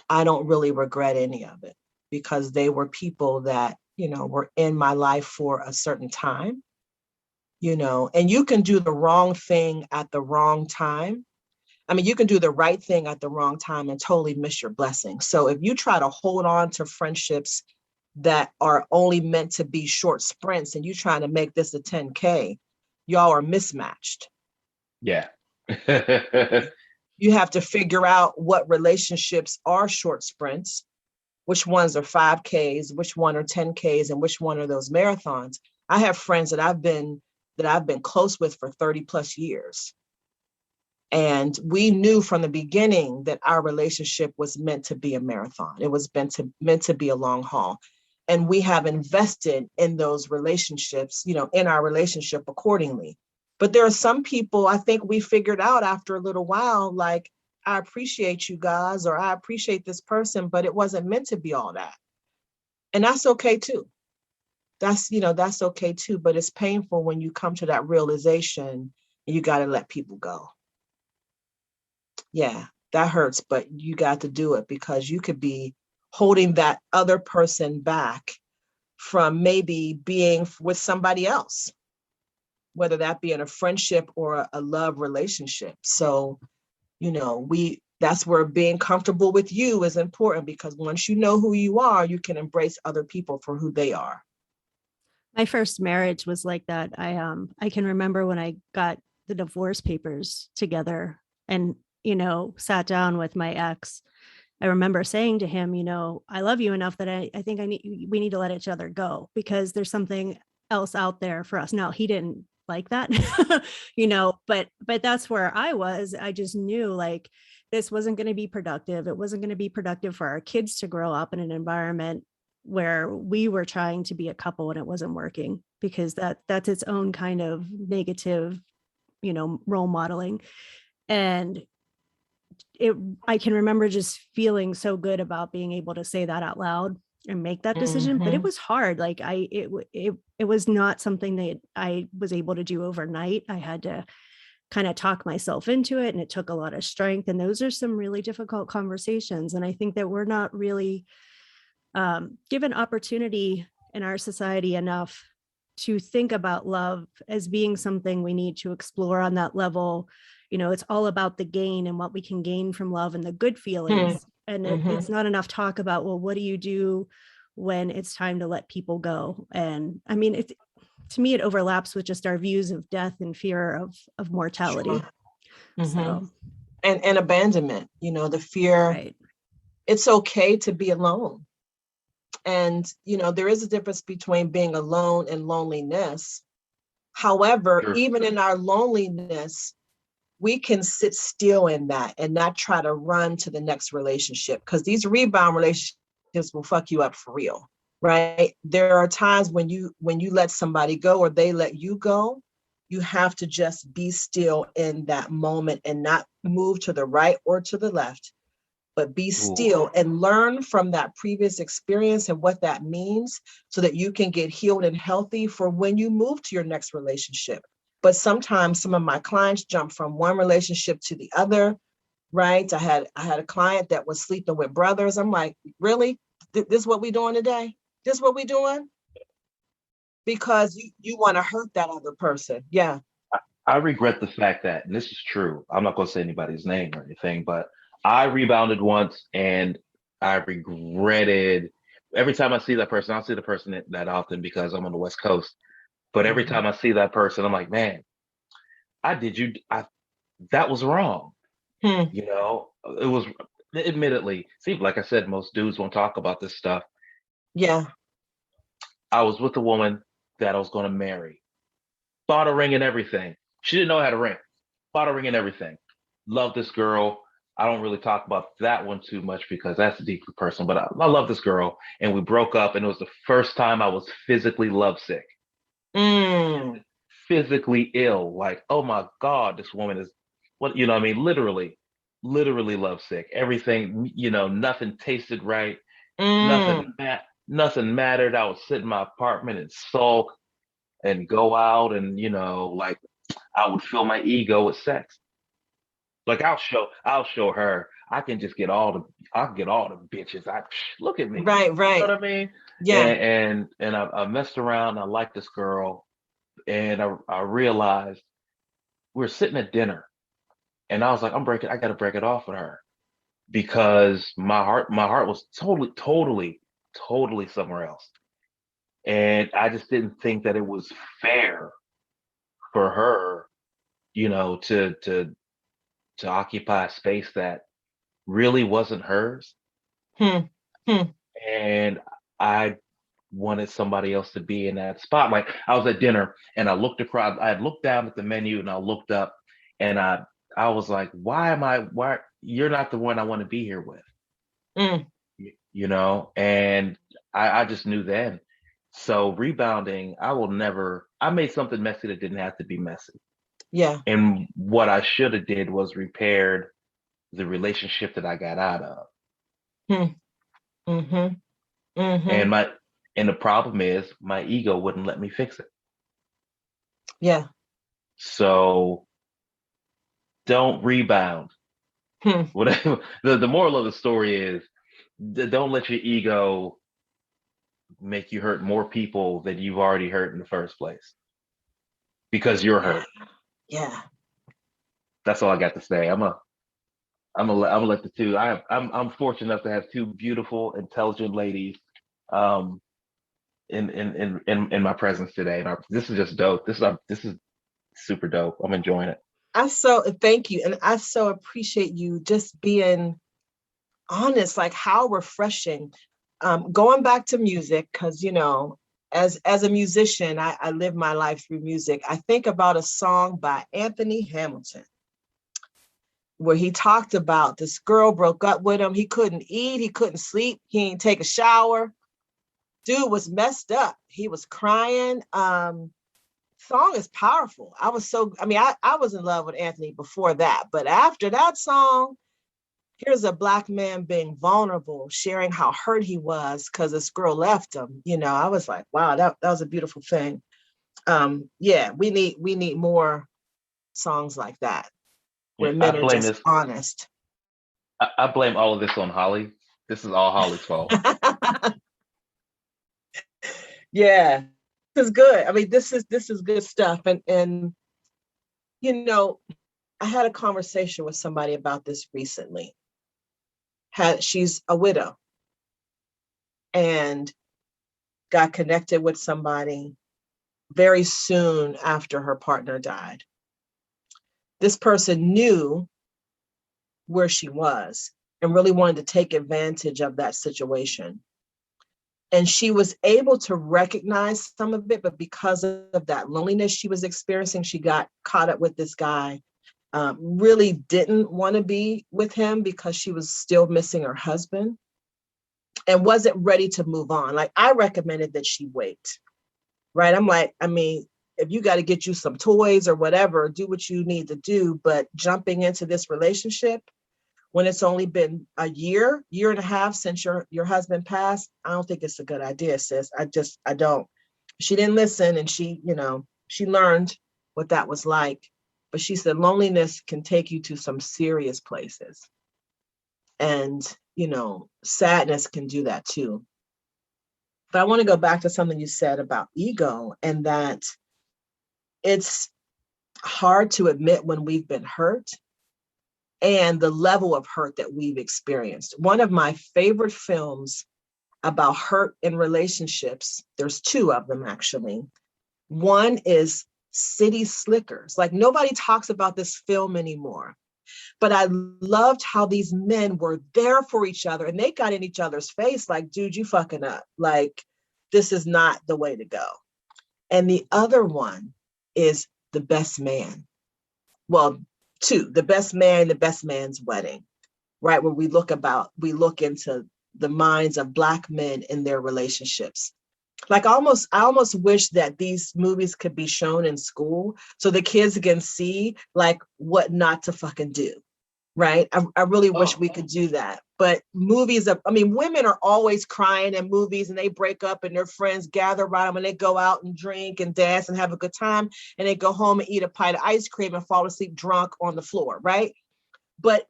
I don't really regret any of it, because they were people that, were in my life for a certain time, and you can do the wrong thing at the wrong time. I mean, you can do the right thing at the wrong time and totally miss your blessing. So if you try to hold on to friendships that are only meant to be short sprints and you trying to make this a 10K, y'all are mismatched. Yeah. You have to figure out what relationships are short sprints, which ones are 5Ks, which one are 10Ks, and which one are those marathons. I have friends that I've been close with for 30 plus years. And we knew from the beginning that our relationship was meant to be a marathon. It was meant to be a long haul. And we have invested in those relationships, in our relationship accordingly. But there are some people, I think we figured out after a little while, like, I appreciate you guys, or I appreciate this person, but it wasn't meant to be all that. And that's okay too. That's okay too. But it's painful when you come to that realization and you got to let people go. Yeah, that hurts, but you got to do it, because you could be holding that other person back from maybe being with somebody else, whether that be in a friendship or a love relationship. So, that's where being comfortable with you is important, because once you know who you are, you can embrace other people for who they are. My first marriage was like that. I can remember when I got the divorce papers together and, sat down with my ex. I remember saying to him, I love you enough that I think we need to let each other go, because there's something else out there for us. Now, he didn't like that, but that's where I was. I just knew, like, this wasn't going to be productive. It wasn't going to be productive for our kids to grow up in an environment where we were trying to be a couple and it wasn't working, because that's its own kind of negative, role modeling. And I can remember just feeling so good about being able to say that out loud and make that decision. But it was hard. Like it was not something that I was able to do overnight. I had to kind of talk myself into it, and it took a lot of strength. And those are some really difficult conversations. And I think that we're not really given opportunity in our society enough to think about love as being something we need to explore on that level. It's all about the gain and what we can gain from love and the good feelings. And it's not enough talk about, well, what do you do when it's time to let people go? And I mean, to me, it overlaps with just our views of death and fear of mortality. Sure. So, and abandonment, the fear, right. It's okay to be alone. And, there is a difference between being alone and loneliness. However, even in our loneliness, we can sit still in that and not try to run to the next relationship, because these rebound relationships will fuck you up for real, right? There are times when you let somebody go or they let you go, you have to just be still in that moment and not move to the right or to the left, but be still and learn from that previous experience and what that means, so that you can get healed and healthy for when you move to your next relationship. But sometimes some of my clients jump from one relationship to the other, right? I had a client that was sleeping with brothers. I'm like, really? This is what we doing today? This is what we doing? Because you want to hurt that other person. Yeah. I regret the fact that, and this is true, I'm not going to say anybody's name or anything, but I rebounded once and I regretted every time I see that person. I don't see the person that often because I'm on the West Coast. But every time I see that person, I'm like, man, that was wrong. It was, admittedly, see, like I said, most dudes won't talk about this stuff. Yeah. I was with a woman that I was going to marry, bought a ring and everything. She didn't know how to ring, bought a ring and everything. Love this girl. I don't really talk about that one too much because that's a deeper person, but I love this girl. And we broke up, and it was the first time I was physically lovesick. physically ill. Like, oh my God, this woman is what, you know what I mean? Literally lovesick. Everything, nothing tasted right. Mm. Nothing mattered. I would sit in my apartment and sulk and go out and, like I would fill my ego with sex. Like I'll show her. I can get all the bitches. Look at me. Right, You know right. what I mean? Yeah. And I messed around. I liked this girl, and I realized we were sitting at dinner, and I was like, I got to break it off with her because my heart was totally somewhere else, and I just didn't think that it was fair for her, to occupy a space that really wasn't hers. Hmm. Hmm. And I wanted somebody else to be in that spot. Like I was at dinner and I had looked down at the menu and I looked up and I was like, why you're not the one I want to be here with, Mm. and I just knew then. So rebounding, I made something messy that didn't have to be messy. Yeah. And what I should have did was repaired the relationship that I got out of. Hmm. Mm-hmm. Mm-hmm. And the problem is my ego wouldn't let me fix it. Yeah. So don't rebound. Hmm. Whatever the moral of the story is, don't let your ego make you hurt more people than you've already hurt in the first place because you're Yeah. hurt. Yeah. That's all I got to say. I'm gonna let the two. I'm fortunate enough to have two beautiful, intelligent ladies, um, in my presence today. And this is just dope. This is super dope. I'm enjoying it. I so thank you. And I so appreciate you just being honest, like how refreshing. Going back to music, because as a musician, I live my life through music. I think about a song by Anthony Hamilton where he talked about this girl broke up with him. He couldn't eat, he couldn't sleep, he didn't take a shower. Dude was messed up. He was crying. Song is powerful. I was in love with Anthony before that, but after that song, here's a Black man being vulnerable, sharing how hurt he was because this girl left him. I was like, wow, that was a beautiful thing. Yeah, we need more songs like that Yeah, where men are just honest. I blame all of this on Holly. This is all Holly's fault. Yeah, this is good. I mean, this is good stuff. And I had a conversation with somebody about this recently. She's a widow and got connected with somebody very soon after her partner died. This person knew where she was and really wanted to take advantage of that situation. And she was able to recognize some of it, but because of that loneliness she was experiencing, she got caught up with this guy. Really didn't want to be with him because she was still missing her husband and wasn't ready to move on. Like I recommended that she wait, right? I'm like, if you got to get you some toys or whatever, do what you need to do. But jumping into this relationship when it's only been a year and a half since your husband passed, I don't think it's a good idea, sis. I don't. She didn't listen, and she learned what that was like. But she said loneliness can take you to some serious places. And, sadness can do that too. But I want to go back to something you said about ego and that it's hard to admit when we've been hurt and the level of hurt that we've experienced. One of my favorite films about hurt in relationships, there's two of them actually. One is City Slickers. Like nobody talks about this film anymore. But I loved how these men were there for each other and they got in each other's face like, dude, you fucking up. Like, this is not the way to go. And the other one is The Best Man. Well, two, The Best Man, The Best Man's Wedding, right? Where we look into the minds of Black men in their relationships. Like I almost wish that these movies could be shown in school so the kids can see like what not to fucking do. Right. I really wish Oh, we could do that. But movies, I mean, women are always crying in movies and they break up and their friends gather around them and they go out and drink and dance and have a good time. And they go home and eat a pint of ice cream and fall asleep drunk on the floor. Right. But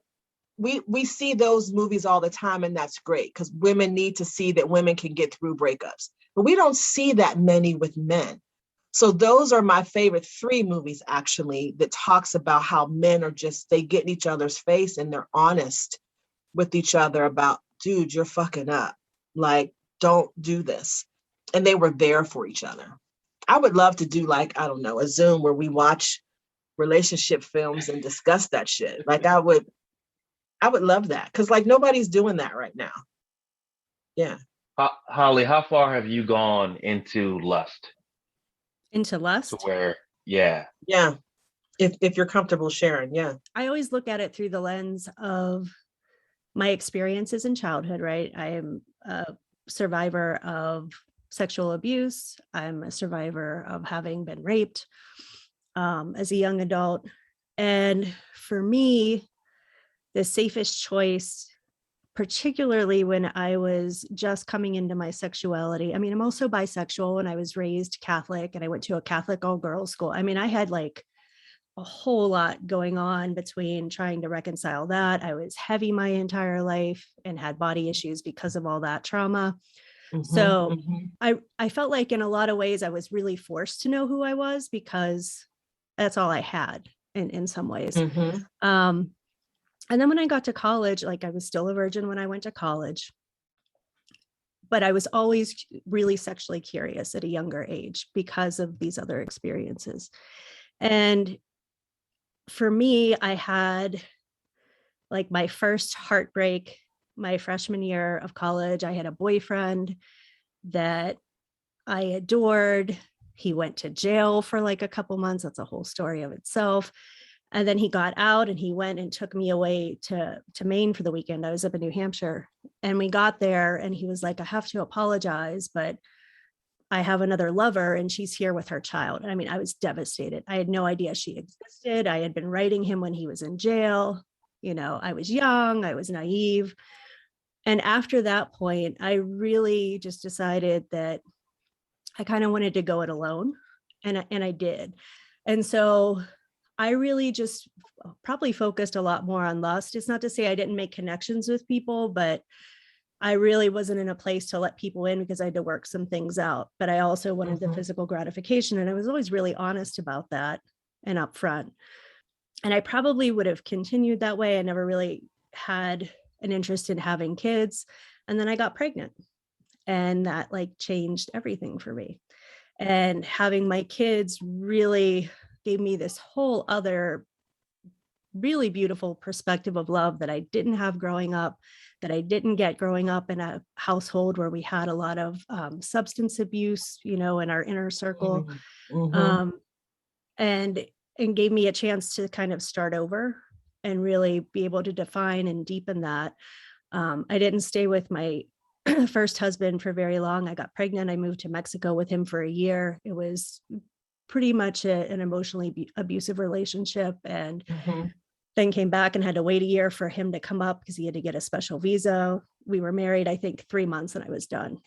we see those movies all the time, and that's great because women need to see that women can get through breakups. But we don't see that many with men. So those are my favorite three movies actually that talks about how men are just, they get in each other's face and they're honest with each other about, dude, you're fucking up. Like, don't do this. And they were there for each other. I would love to do like, I don't know, a Zoom where we watch relationship films and discuss that shit. Like I would love that because like nobody's doing that right now. Yeah. Holly, how far have you gone into lust Into to lust. where, yeah, Yeah. If you're comfortable sharing. Yeah. I always look at it through the lens of my experiences in childhood, right? I am a survivor of sexual abuse. I'm a survivor of having been raped as a young adult. And for me, the safest choice, particularly when I was just coming into my sexuality. I mean, I'm also bisexual and I was raised Catholic and I went to a Catholic all girls school. I mean, I had like a whole lot going on between trying to reconcile that. I was heavy my entire life and had body issues because of all that trauma. So I felt like in a lot of ways I was really forced to know who I was because that's all I had in some ways. And then when I got to college, like I was still a virgin when I went to college, but I was always really sexually curious at a younger age because of these other experiences. And for me, I had like my first heartbreak my freshman year of college. I had a boyfriend that I adored. He went to jail for like a couple months. That's a whole story of itself. And then he got out and he went and took me away to Maine for the weekend. I was up in New Hampshire and we got there and he was like, I have to apologize, but I have another lover and she's here with her child. And I mean, I was devastated. I had no idea she existed. I had been writing him when he was in jail. You know, I was young, I was naive. And after that point, I really just decided that I kind of wanted to go it alone. And I did. And so I really just probably focused a lot more on lust. It's not to say I didn't make connections with people, but I really wasn't in a place to let people in because I had to work some things out. But I also wanted the physical gratification. And I was always really honest about that and upfront. And I probably would have continued that way. I never really had an interest in having kids. And then I got pregnant and that like changed everything for me. And having my kids really gave me this whole other really beautiful perspective of love that I didn't have growing up, that I didn't get growing up in a household where we had a lot of substance abuse, you know, in our inner circle. And gave me a chance to kind of start over and really be able to define and deepen that. I didn't stay with my first husband for very long. I got pregnant. I moved to Mexico with him for a year. It was pretty much an emotionally abusive relationship. And then came back and had to wait a year for him to come up because he had to get a special visa. We were married, I think 3 months and I was done.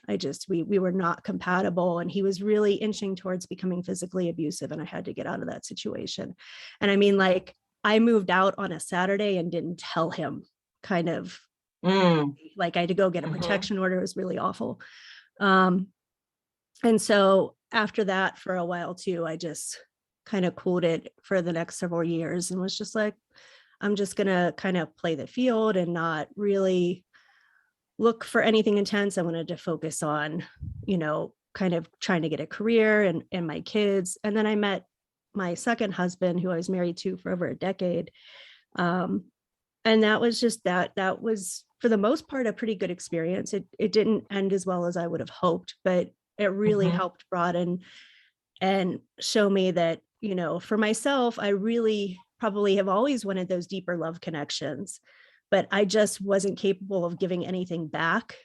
We were not compatible and he was really inching towards becoming physically abusive and I had to get out of that situation. And I mean, like I moved out on a Saturday and didn't tell him kind of like I had to go get a protection order. It was really awful. And so after that for a while too, I just kind of cooled it for the next several years and was just like, I'm just going to kind of play the field and not really look for anything intense. I wanted to focus on, you know, kind of trying to get a career and my kids. And then I met my second husband who I was married to for over a decade. And that was just that was for the most part a pretty good experience. It didn't end as well as I would have hoped, but it really helped broaden and show me that, you know, for myself, I really probably have always wanted those deeper love connections, but I just wasn't capable of giving anything back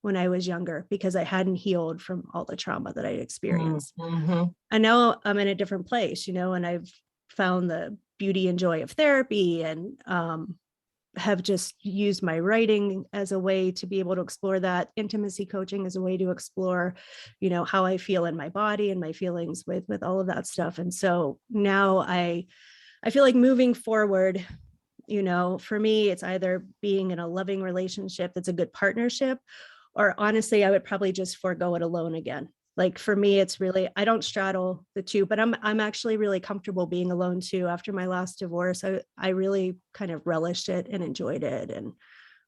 when I was younger because I hadn't healed from all the trauma that I experienced. Mm-hmm. And now I'm in a different place, and I've found the beauty and joy of therapy, and have just used my writing as a way to be able to explore that. Intimacy coaching as a way to explore, how I feel in my body and my feelings with all of that stuff. And so now I feel like moving forward, for me, it's either being in a loving relationship that's a good partnership, or honestly, I would probably just forego it alone again. Like for me, it's really, I don't straddle the two, but I'm actually really comfortable being alone too. After my last divorce, I really kind of relished it and enjoyed it. And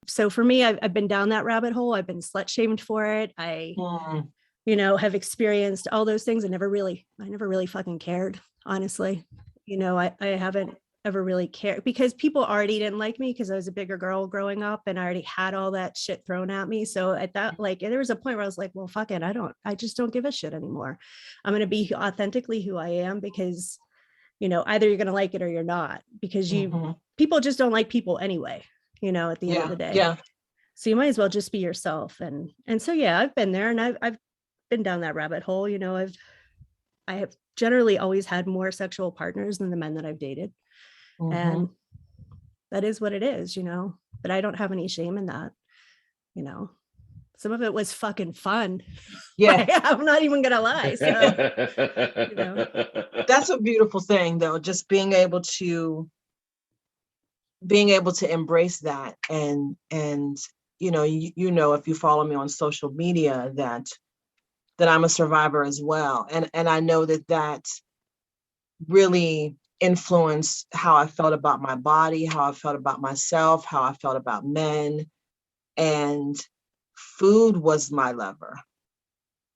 so for me, I've been down that rabbit hole. I've been slut shamed for it. I, have experienced all those things and I never really fucking cared, honestly. I haven't ever really cared because people already didn't like me because I was a bigger girl growing up and I already had all that shit thrown at me. So at that, there was a point where I was like, well, fuck it. I just don't give a shit anymore. I'm going to be authentically who I am because, either you're going to like it or you're not, because people just don't like people anyway, at the end of the day. Yeah. So you might as well just be yourself. And so, yeah, I've been there and I've been down that rabbit hole. I have generally always had more sexual partners than the men that I've dated. And that is what it is, but I don't have any shame in that. Some of it was fucking fun. Yeah. I'm not even gonna lie. So that's a beautiful thing though, just being able to embrace that. And if you follow me on social media, that I'm a survivor as well. And I know that really influenced how I felt about my body, how I felt about myself, how I felt about men. And food was my lever,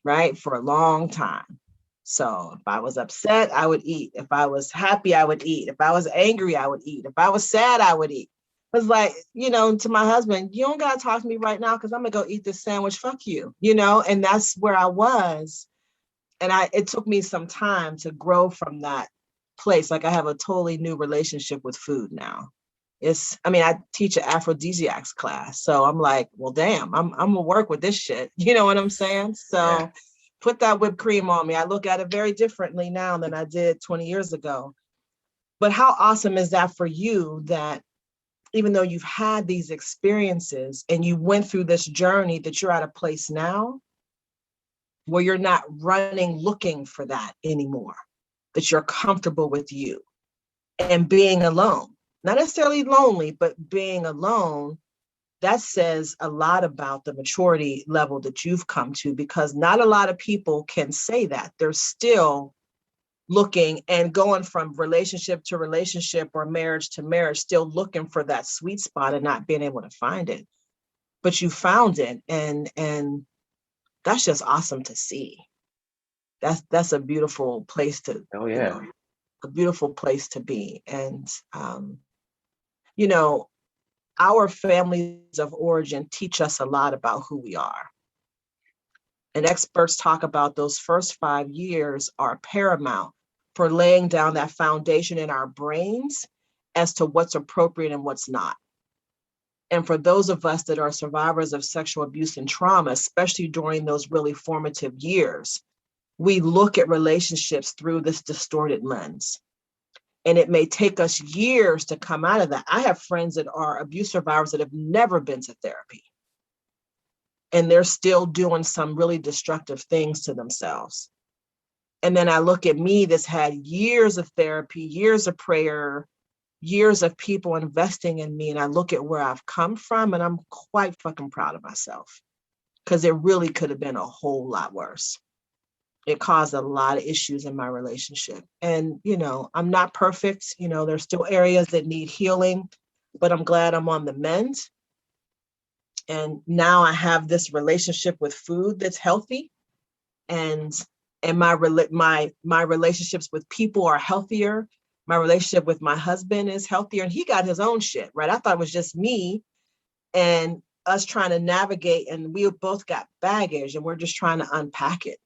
right? For a long time. So if I was upset, I would eat. If I was happy, I would eat. If I was angry, I would eat. If I was sad, I would eat. It was like, to my husband, you don't got to talk to me right now because I'm going to go eat this sandwich. Fuck you, and that's where I was. And it took me some time to grow from that place. Like I have a totally new relationship with food now. I teach an aphrodisiacs class. So I'm like, well, damn, I'm gonna work with this shit. You know what I'm saying? So put that whipped cream on me. I look at it very differently now than I did 20 years ago. But how awesome is that for you, that even though you've had these experiences and you went through this journey, that you're at a place now where you're not running looking for that anymore, that you're comfortable with you and being alone, not necessarily lonely, but being alone. That says a lot about the maturity level that you've come to, because not a lot of people can say that. They're still looking and going from relationship to relationship or marriage to marriage, still looking for that sweet spot and not being able to find it. But you found it, and that's just awesome to see. That's a beautiful place to, a beautiful place to be. And, our families of origin teach us a lot about who we are. And experts talk about those first 5 years are paramount for laying down that foundation in our brains as to what's appropriate and what's not. And for those of us that are survivors of sexual abuse and trauma, especially during those really formative years, we look at relationships through this distorted lens. And it may take us years to come out of that. I have friends that are abuse survivors that have never been to therapy. And they're still doing some really destructive things to themselves. And then I look at me that's had years of therapy, years of prayer, years of people investing in me. And I look at where I've come from, and I'm quite fucking proud of myself, because it really could have been a whole lot worse. It caused a lot of issues in my relationship. And, I'm not perfect. There's still areas that need healing, but I'm glad I'm on the mend. And now I have this relationship with food that's healthy. And my relationships with people are healthier. My relationship with my husband is healthier, and he got his own shit, right? I thought it was just me and us trying to navigate, and we both got baggage, and we're just trying to unpack it.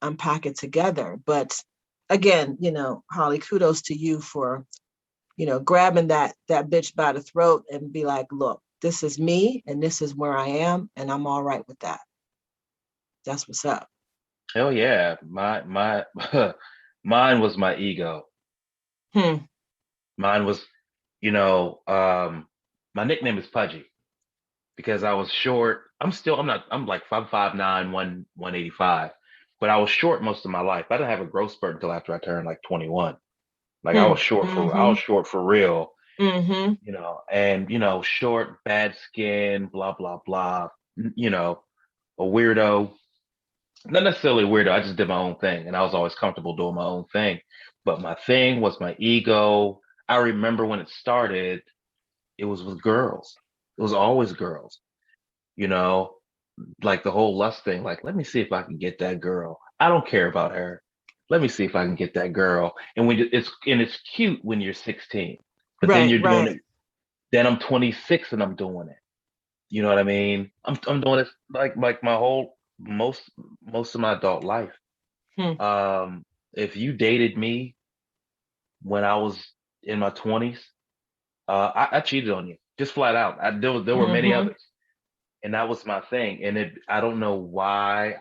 Unpack it together. But again, Holly, kudos to you for, grabbing that bitch by the throat and be like, look, this is me and this is where I am, and I'm all right with that. That's what's up. Hell yeah. Mine was my ego. Hmm. Mine was, my nickname is Pudgy because I was short. I'm like 5'9", 185, but I was short most of my life. I didn't have a growth spurt until after I turned like 21. Like I Hmm. was short for I Mm-hmm. was short for real, Mm-hmm. and short, bad skin, blah blah blah. You know, a weirdo. Not necessarily a weirdo. I just did my own thing, and I was always comfortable doing my own thing. But my thing was my ego. I remember when it started, it was with girls. It was always girls. You know, like the whole lust thing. Like, let me see if I can get that girl. I don't care about her. Let me see if I can get that girl. And it's cute when you're 16, but then Right, you're doing right. it. Then I'm 26 and I'm doing it. You know what I mean? I'm doing it like my whole most of my adult life. Hmm. If you dated me when I was in my 20s, I cheated on you just flat out. There were many Mm-hmm. others, and that was my thing. And I don't know why.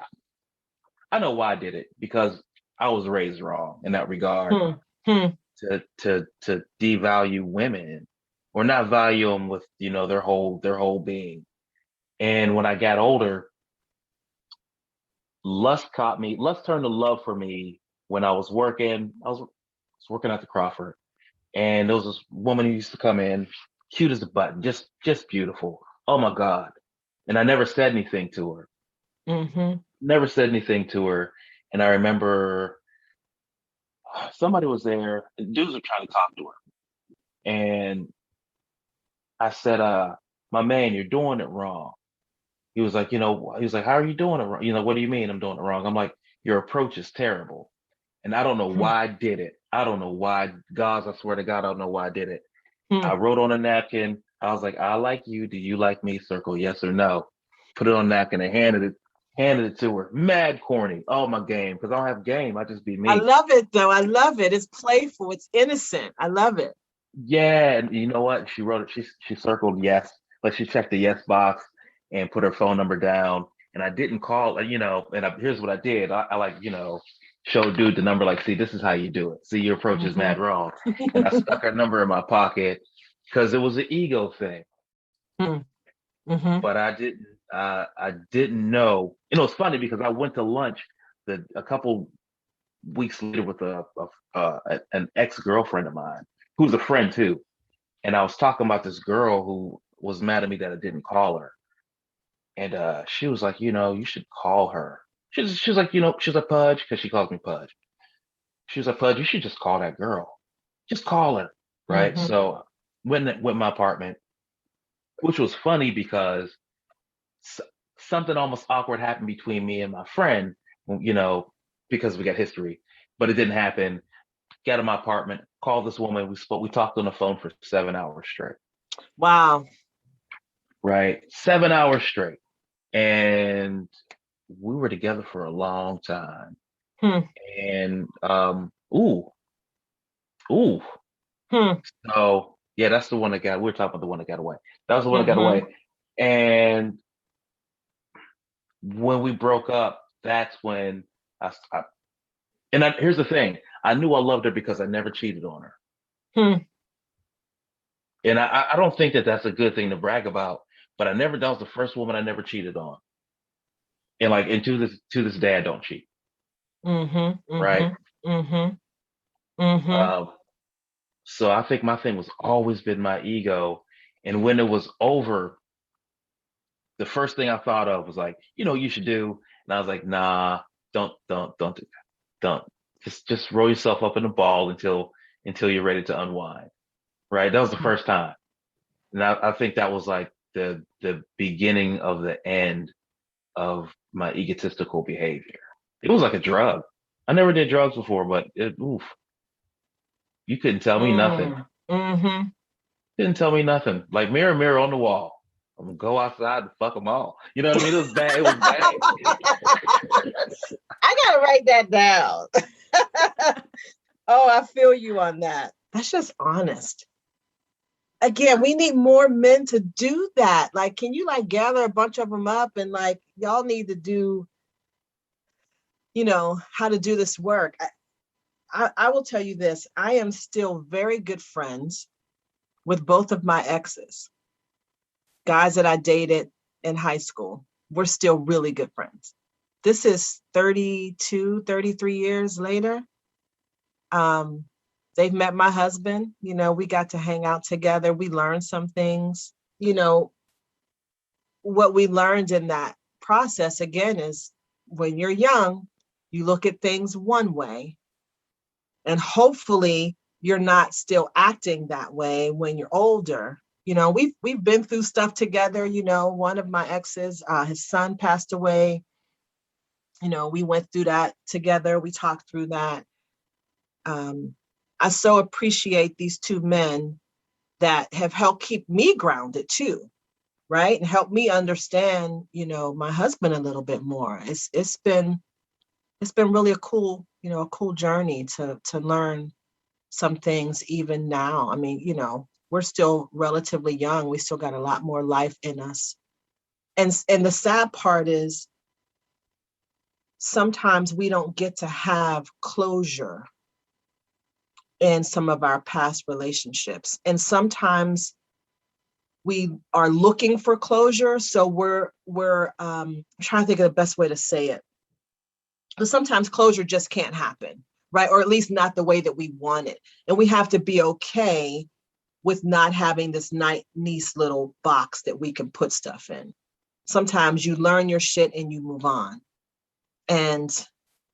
I know why I did it because I was raised wrong in that regard Hmm. Hmm. to devalue women or not value them with their whole being. And when I got older, lust turned to love for me when I was working. I was working at the Crawford, and there was this woman who used to come in, cute as a button, just beautiful. Oh my God. And I never said anything to her. Mm-hmm. Never said anything to her. And I remember somebody was there, and dudes were trying to talk to her. And I said, my man, you're doing it wrong. He was like, how are you doing it wrong? What do you mean I'm doing it wrong? I'm like, your approach is terrible. And I don't know Hmm. why I did it. I don't know why, guys, I swear to God, I don't know why I did it. Hmm. I wrote on a napkin. I was like, I like you. Do you like me? Circle yes or no. Put it on a napkin and handed it to her. Mad corny. Oh, my game. Because I don't have game. I just be I me. love it though. I love it. It's playful. It's innocent. I love it. Yeah. And you know what? She wrote it. She circled yes. Like she checked the yes box and put her phone number down. And I didn't call, here's what I did. I like, show dude the number, like, see, this is how you do it. See, your approach is Mm-hmm. mad wrong. And I stuck her number in my pocket because it was an ego thing. Mm-hmm. But I didn't know. It's funny because I went to lunch a couple weeks later with an ex-girlfriend of mine who's a friend too, and I was talking about this girl who was mad at me that I didn't call her, and she was like, you should call her. She's like, she's a Pudge because she calls me Pudge. She was like, Pudge, you should just call that girl. Just call her, right? Mm-hmm. So went my apartment, which was funny because s- something almost awkward happened between me and my friend, you know, because we got history, but it didn't happen. Got in my apartment, called this woman. We talked on the phone for 7 hours straight, Wow. right? 7 hours straight. And we were together for a long time. Hmm. And, ooh, ooh. Hmm. So yeah, that's the one that we were talking about the one that got away. That was the one that got Mm-hmm. away. And when we broke up, that's when I here's the thing. I knew I loved her because I never cheated on her. Hmm. And I don't think that that's a good thing to brag about, but that was the first woman I never cheated on. And like, and to this day, I don't cheat. Mm-hmm. Right. Mm-hmm. Mm-hmm. Mm-hmm. Um, so I think my thing was always been my ego. And when it was over, the first thing I thought of was like, you should do. And I was like, nah, don't do that. Don't. Just roll yourself up in a ball until you're ready to unwind. Right. That was the first time. And I think that was like the beginning of the end of my egotistical behavior. It was like a drug. I never did drugs before, but oof, you couldn't tell me nothing. Mm-hmm. Couldn't tell me nothing. Like mirror, mirror on the wall. I'm gonna go outside and fuck them all. You know what I mean? It was bad. It was bad. I gotta write that down. Oh, I feel you on that. That's just honest. again, we need more men to do that. Like, can you like gather a bunch of them up and like, y'all need to do, how to do this work. I will tell you this. I am still very good friends with both of my exes, guys that I dated in high school. We're still really good friends. This is 32, 33 years later. They've met my husband. We got to hang out together. We learned some things. What we learned in that process, again, is when you're young, you look at things one way, and hopefully you're not still acting that way when you're older. We've been through stuff together. One of my exes, his son passed away. We went through that together. We talked through that. I so appreciate these two men that have helped keep me grounded too, right? And help me understand, my husband a little bit more. It's been really a cool journey to learn some things even now. I mean, we're still relatively young. We still got a lot more life in us. And the sad part is sometimes we don't get to have closure in some of our past relationships. And sometimes we are looking for closure. So we're I'm trying to think of the best way to say it. But sometimes closure just can't happen, right? Or at least not the way that we want it. And we have to be okay with not having this nice little box that we can put stuff in. Sometimes you learn your shit and you move on. And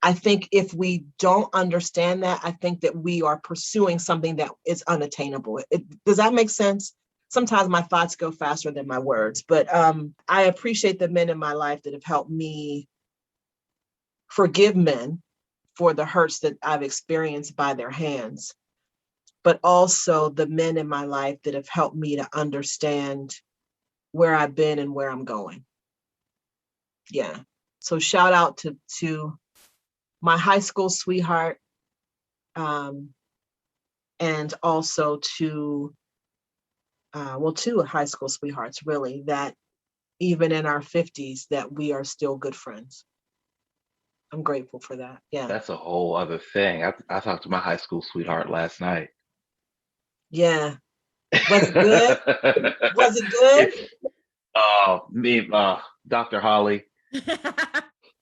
I think if we don't understand that, I think that we are pursuing something that is unattainable. Does that make sense? Sometimes my thoughts go faster than my words, but I appreciate the men in my life that have helped me forgive men for the hurts that I've experienced by their hands, but also the men in my life that have helped me to understand where I've been and where I'm going. Yeah. So shout out to my high school sweetheart, and also to two high school sweethearts, really, that even in our 50s, that we are still good friends. I'm grateful for that. Yeah. That's a whole other thing. I talked to my high school sweetheart last night. Yeah. Was it good? Was it good? Dr. Holly.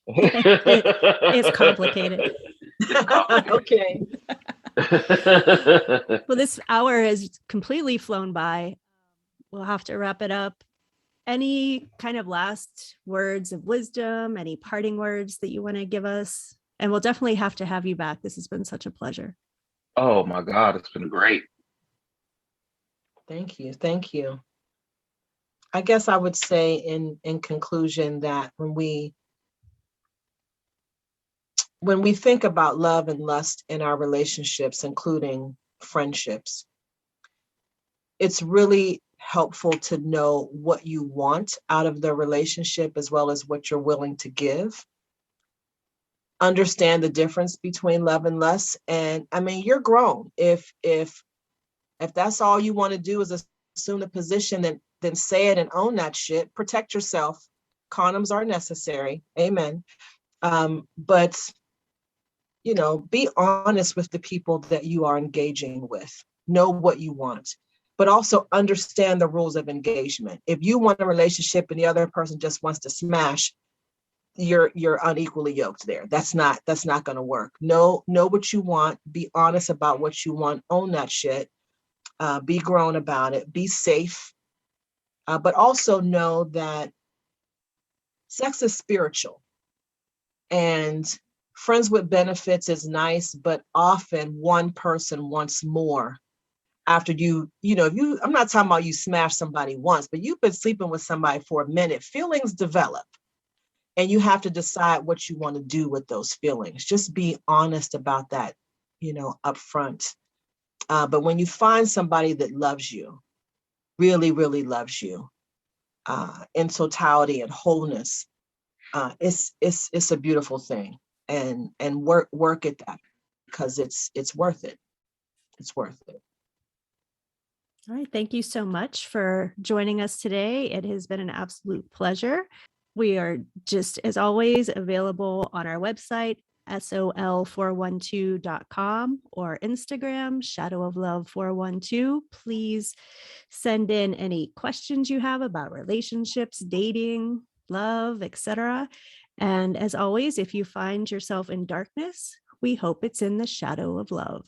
It's complicated. Okay. Well, this hour has completely flown by. We'll have to wrap it up. Any kind of last words of wisdom, any parting words that you want to give us? And we'll definitely have to have you back. This has been such a pleasure. Oh my God, it's been great. Thank you. Thank you. I guess I would say in conclusion that when we think about love and lust in our relationships, including friendships, it's really helpful to know what you want out of the relationship as well as what you're willing to give. Understand the difference between love and lust. And I mean, you're grown. If that's all you want to do is assume the position, then say it and own that shit. Protect yourself. Condoms are necessary. Amen. But be honest with the people that you are engaging with. Know what you want, but also understand the rules of engagement. If you want a relationship and the other person just wants to smash, you're unequally yoked there. That's not going to work. Know what you want. Be honest about what you want. Own that shit. Be grown about it. Be safe. But also know that sex is spiritual, and friends with benefits is nice, but often one person wants more after I'm not talking about you smash somebody once, but you've been sleeping with somebody for a minute. Feelings develop, and you have to decide what you want to do with those feelings. Just be honest about that, up front. But when you find somebody that loves you, really, really loves you, in totality and wholeness, it's a beautiful thing, and work at that, because it's worth it. It's worth it. All right. Thank you so much for joining us today. It has been an absolute pleasure. We are just, as always, available on our website, sol412.com, or Instagram, Shadow of Love 412. Please send in any questions you have about relationships, dating, love, etc. And as always, if you find yourself in darkness, we hope it's in the shadow of love.